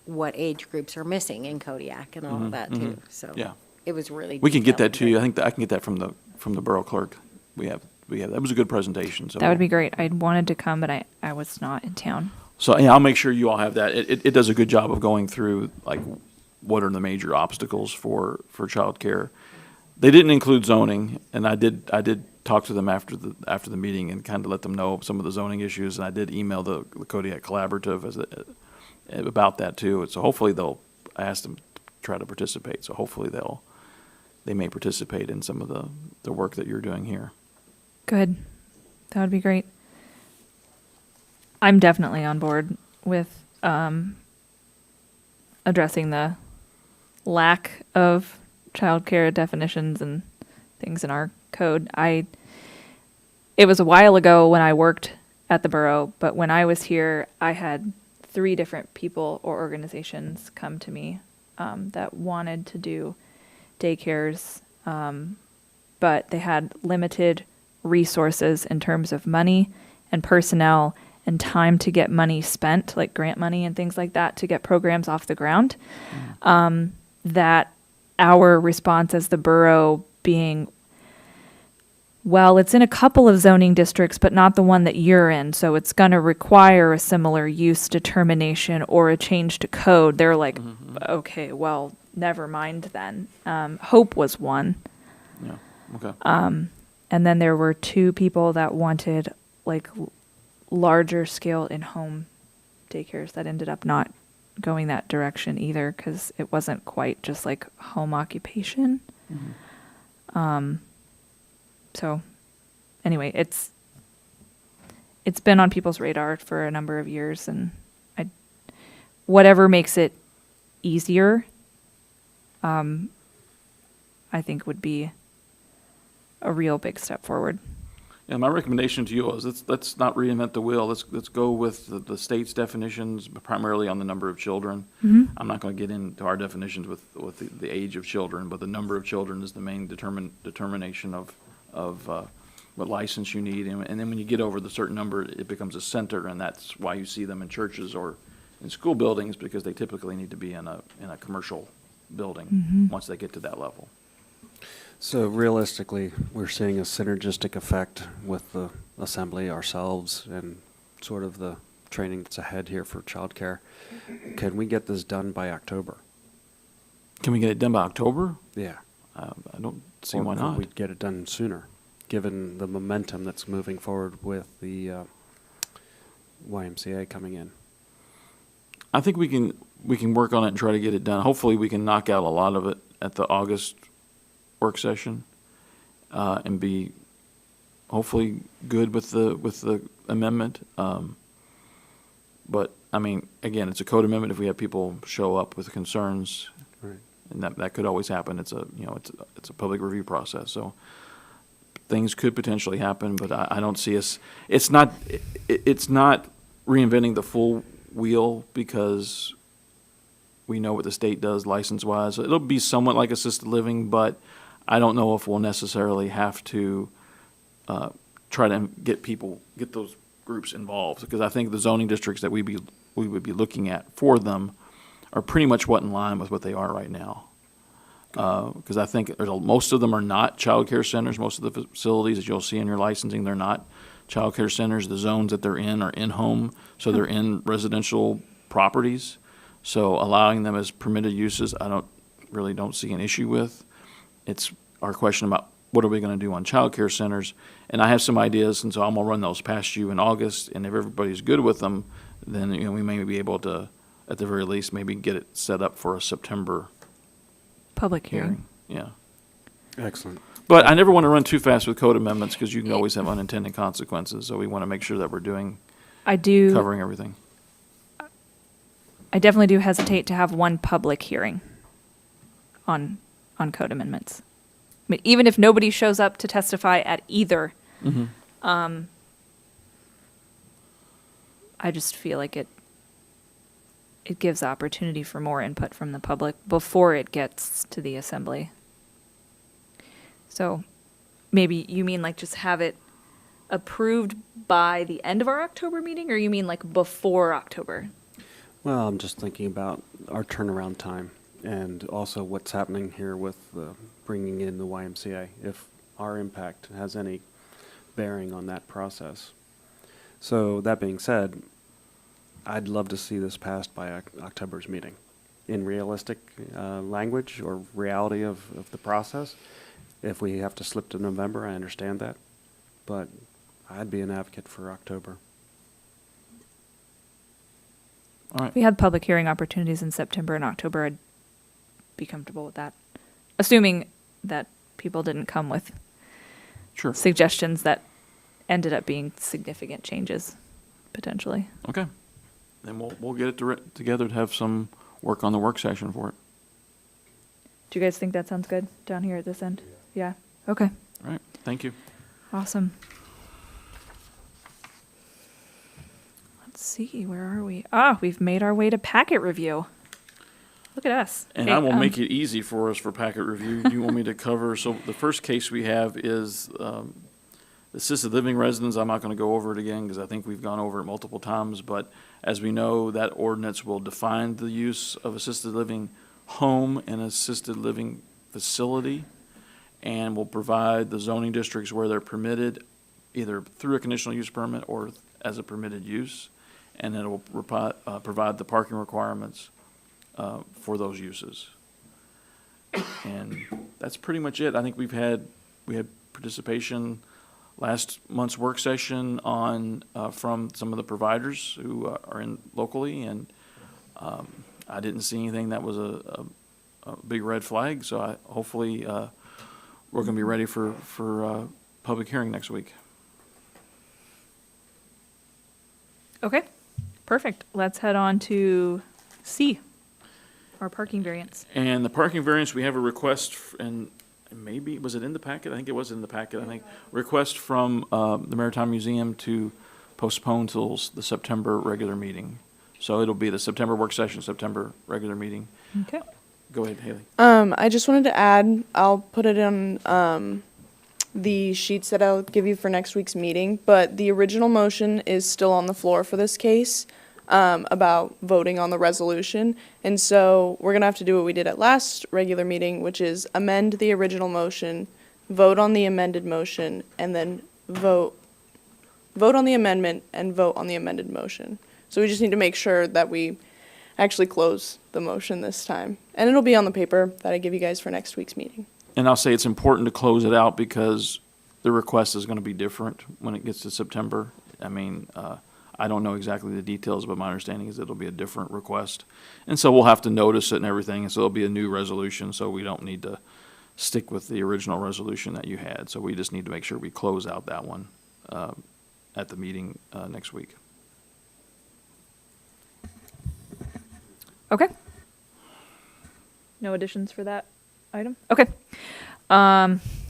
what age groups are missing in Kodiak and all of that too. So Yeah. it was really. We can get that detailed. to you. I think that I can get that from the borough clerk. We have, that was a good presentation, so. That would be great. I wanted to come, but I was not in town. So, yeah, I'll make sure you all have that. It does a good job of going through, like, what are the major obstacles for childcare. They didn't include zoning, and I did talk to them after the meeting and kind of let them know some of the zoning issues, and I did email the Kodiak Collaborative about that too. And so hopefully I asked them to try to participate, so hopefully they may participate in some of the work that you're doing here. Good. That would be great. I'm definitely on board with addressing the lack of childcare definitions and things in our code. It was a while ago when I worked at the borough, but when I was here, I had 3 different people or organizations come to me that wanted to do daycares, but they had limited resources in terms of money and personnel and time to get money spent, like grant money and things like that, to get programs off the ground. That our response as the borough being, well, it's in a couple of zoning districts, but not the one that you're in, so it's going to require a similar use determination or a change to code. They're like, okay, well, never mind then. Hope was one. Yeah, okay. And then there were 2 people that wanted like larger scale in-home daycares that ended up not going that direction either because it wasn't quite just like home occupation. So anyway, it's been on people's radar for a number of years, and whatever makes it easier, I think would be a real big step forward. And my recommendation to you is let's not reinvent the wheel. Let's go with the state's definitions, primarily on the number of children. I'm not going to get into our definitions with the age of children, but the number of children is the main determination of what license you need. And then when you get over the certain number, it becomes a center, and that's why you see them in churches or in school buildings, because they typically need to be in a commercial building once they get to that level. So realistically, we're seeing a synergistic effect with the assembly ourselves and sort of the training that's ahead here for childcare. Can we get this done by October? Can we get it done by October? Yeah. I don't see Or why could not. we get it done sooner, given the momentum that's moving forward with the YMCA coming in? I think we can work on it and try to get it done. Hopefully, we can knock out a lot of it at the August work session, and be hopefully good with the amendment. But I mean, again, it's a code amendment. If we have people show up with concerns, Right. and that could always happen. It's a public review process, so things could potentially happen. But I don't see us. It's not reinventing the full wheel, because we know what the state does license-wise. It'll be somewhat like assisted living, but I don't know if we'll necessarily have to try to get those groups involved, because I think the zoning districts that we would be looking at for them are pretty much in line with what they are right now. Because I think most of them are not child care centers. Most of the facilities that you'll see in your licensing, they're not child care centers. The zones that they're in are in-home, so they're in residential properties. So allowing them as permitted uses, I really don't see an issue with. It's our question about what are we going to do on child care centers. And I have some ideas, and so I'm going to run those past you in August. And if everybody's good with them, then we may be able to, at the very least, maybe get it set up for a September Public hearing. hearing. Yeah. Excellent. But I never want to run too fast with code amendments, because you can always have unintended consequences. So we want to make sure that we're covering everything. I definitely do hesitate to have one public hearing on code amendments. I mean, even if nobody shows up to testify at either, I just feel like it gives opportunity for more input from the public before it gets to the assembly. So maybe you mean like just have it approved by the end of our October meeting, or you mean like before October? Well, I'm just thinking about our turnaround time and also what's happening here with bringing in the YMCA, if our impact has any bearing on that process. So that being said, I'd love to see this passed by October's meeting. In realistic language or reality of the process, if we have to slip to November, I understand that, but I'd be an advocate for October. All right. If we had public hearing opportunities in September and October, I'd be comfortable with that. Assuming that people didn't come with Sure. suggestions that ended up being significant changes, potentially. Okay. Then we'll get it together to have some work on the work session for it. Do you guys think that sounds good down here at this end? Yeah. Okay. All right. Thank you. Awesome. Let's see, where are we? We've made our way to packet review. Look at us. And Hey, I will make it easy for us for packet review. Do you want me to cover? So the first case we have is assisted living residents. I'm not going to go over it again because I think we've gone over it multiple times. But as we know, that ordinance will define the use of assisted living home and assisted living facility, and will provide the zoning districts where they're permitted, either through a conditional use permit or as a permitted use. And it will provide the parking requirements for those uses. And that's pretty much it. I think we had participation last month's work session on from some of the providers who are in locally, and I didn't see anything that was a big red flag. So hopefully we're going to be ready for public hearing next week. Okay, perfect. Let's head on to C, our parking variance. And the parking variance, we have a request, and maybe, was it in the packet? I think it was in the packet, I think. Request from the Maritime Museum to postpone till the September regular meeting. So it'll be the September work session, September regular meeting. Okay. Go ahead, Haley. I just wanted to add, I'll put it on the sheets that I'll give you for next week's meeting, but the original motion is still on the floor for this case about voting on the resolution. And so we're going to have to do what we did at last regular meeting, which is amend the original motion, vote on the amended motion, and then vote on the amendment and vote on the amended motion. So we just need to make sure that we actually close the motion this time. And it'll be on the paper that I give you guys for next week's meeting. And I'll say it's important to close it out because the request is going to be different when it gets to September. I mean, I don't know exactly the details, but my understanding is it'll be a different request. And so we'll have to notice it and everything, and so it'll be a new resolution, so we don't need to stick with the original resolution that you had. So we just need to make sure we close out that one at the meeting next week. Okay. No additions for that item? Okay.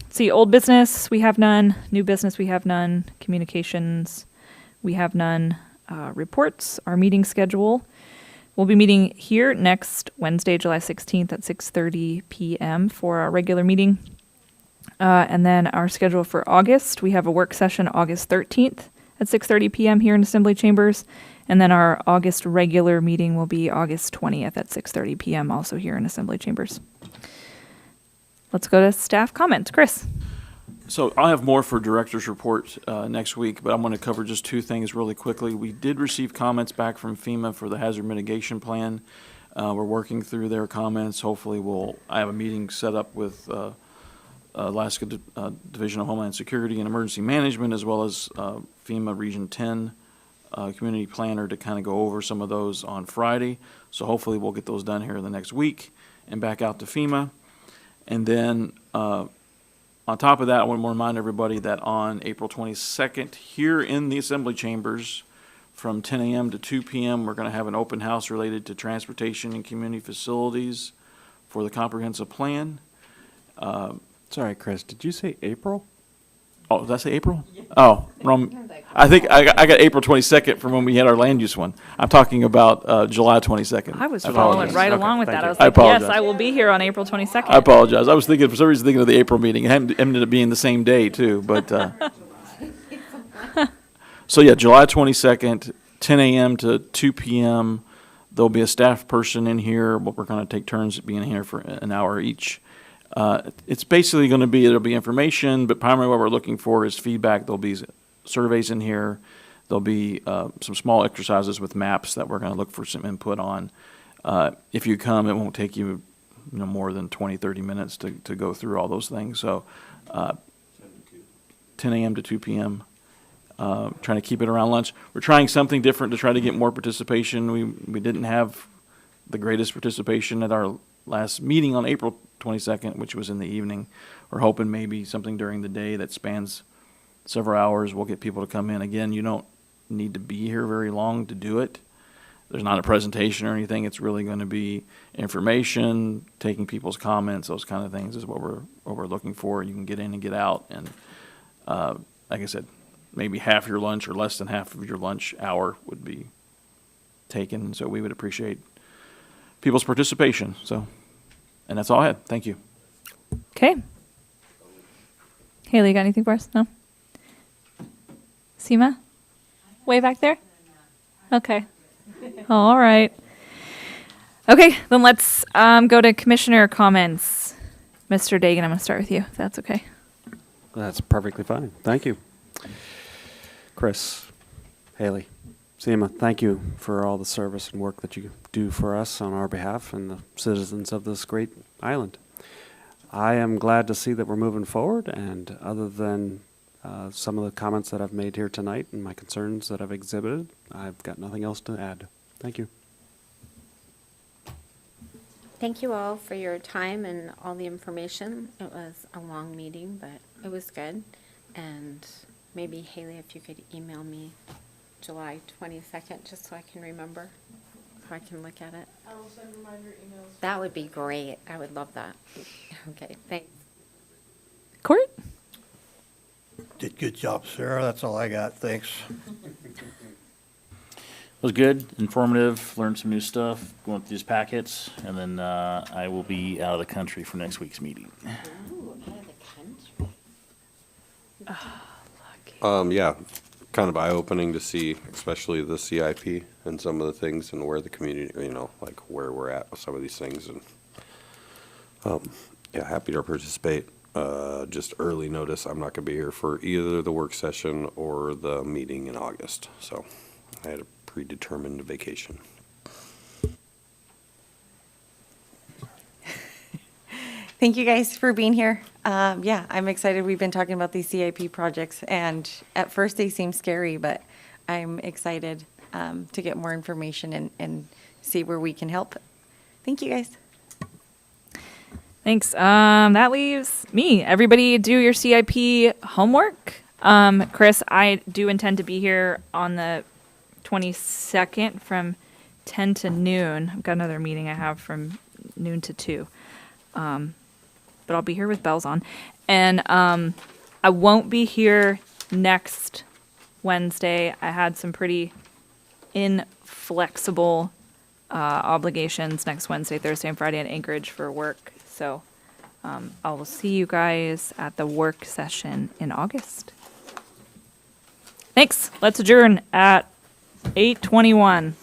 See, old business, we have none. New business, we have none. Communications, we have none. Reports, our meeting schedule. We'll be meeting here next Wednesday, July 16th at 6:30 p.m. for our regular meeting. And then our schedule for August, we have a work session August 13th at 6:30 p.m. here in Assembly Chambers. And then our August regular meeting will be August 20th at 6:30 p.m. also here in Assembly Chambers. Let's go to staff comments. Chris. So I'll have more for director's report next week, but I'm going to cover just two things really quickly. We did receive comments back from FEMA for the hazard mitigation plan. We're working through their comments. Hopefully I have a meeting set up with Alaska Division of Homeland Security and Emergency Management, as well as FEMA Region 10 community planner to kind of go over some of those on Friday. So hopefully we'll get those done here in the next week and back out to FEMA. And then on top of that, I want to remind everybody that on April 22nd, here in the Assembly Chambers, from 10 a.m. to 2 p.m., we're going to have an open house related to transportation and community facilities for the comprehensive plan. Sorry, Chris, did you say April? Oh, did I say April? Oh, wrong. I think I got April 22nd from when we had our land use one. I'm talking about July 22nd. I was apologize. following right Okay, along with thank that. you. I was I like, yes, apologize. I will be here on April 22nd. I apologize. I was thinking, for some reason, thinking of the April meeting. It ended up being the same day, too, but, so yeah, July 22nd, 10 a.m. to 2 p.m. There'll be a staff person in here, but we're going to take turns being here for an hour each. It's basically going to be, there'll be information, but primarily what we're looking for is feedback. There'll be surveys in here. There'll be some small exercises with maps that we're going to look for some input on. If you come, it won't take you, more than 20, 30 minutes to go through all those things. So 10 a.m. to 2 p.m. Trying to keep it around lunch. We're trying something different to try to get more participation. We didn't have the greatest participation at our last meeting on April 22nd, which was in the evening. We're hoping maybe something during the day that spans several hours will get people to come in. Again, you don't need to be here very long to do it. There's not a presentation or anything. It's really going to be information, taking people's comments, those kind of things is what we're looking for. You can get in and get out, and like I said, maybe half your lunch or less than half of your lunch hour would be taken. So we would appreciate people's participation. So, and that's all I had. Thank you. Okay. Haley, you got anything for us? No? Seema? Way back there? Okay. All right. Okay, then let's go to commissioner comments. Mr. Dagan, I'm going to start with you, if that's okay. That's perfectly fine. Thank you. Chris, Haley, Seema, thank you for all the service and work that you do for us on our behalf and the citizens of this great island. I am glad to see that we're moving forward, and other than some of the comments that I've made here tonight and my concerns that I've exhibited, I've got nothing else to add. Thank you. Thank you all for your time and all the information. It was a long meeting, but it was good. And maybe, Haley, if you could email me July 22nd, just so I can remember, so I can look at it. I will send reminder emails. That would be great. I would love that. Okay, thanks. Good job, Sarah. That's all I got. Thanks. It was good, informative, learned some new stuff, going through these packets, and then I will be out of the country for next week's meeting. Ooh, out of the country. Yeah, kind of eye-opening to see, especially the CIP and some of the things and where the community, like where we're at with some of these things. And yeah, happy to participate. Just early notice, I'm not gonna be here for either the work session or the meeting in August. So I had a predetermined vacation. Thank you guys for being here. Yeah, I'm excited. We've been talking about these CIP projects, and at first they seem scary, but I'm excited to get more information and see where we can help. Thank you, guys. Thanks. That leaves me. Everybody do your CIP homework. Chris, I do intend to be here on the 22nd from 10 to noon. I've got another meeting I have from noon to 2. But I'll be here with bells on. And I won't be here next Wednesday. I had some pretty inflexible obligations next Wednesday, Thursday, and Friday in Anchorage for work. So I will see you guys at the work session in August. Thanks. Let's adjourn at 8:21.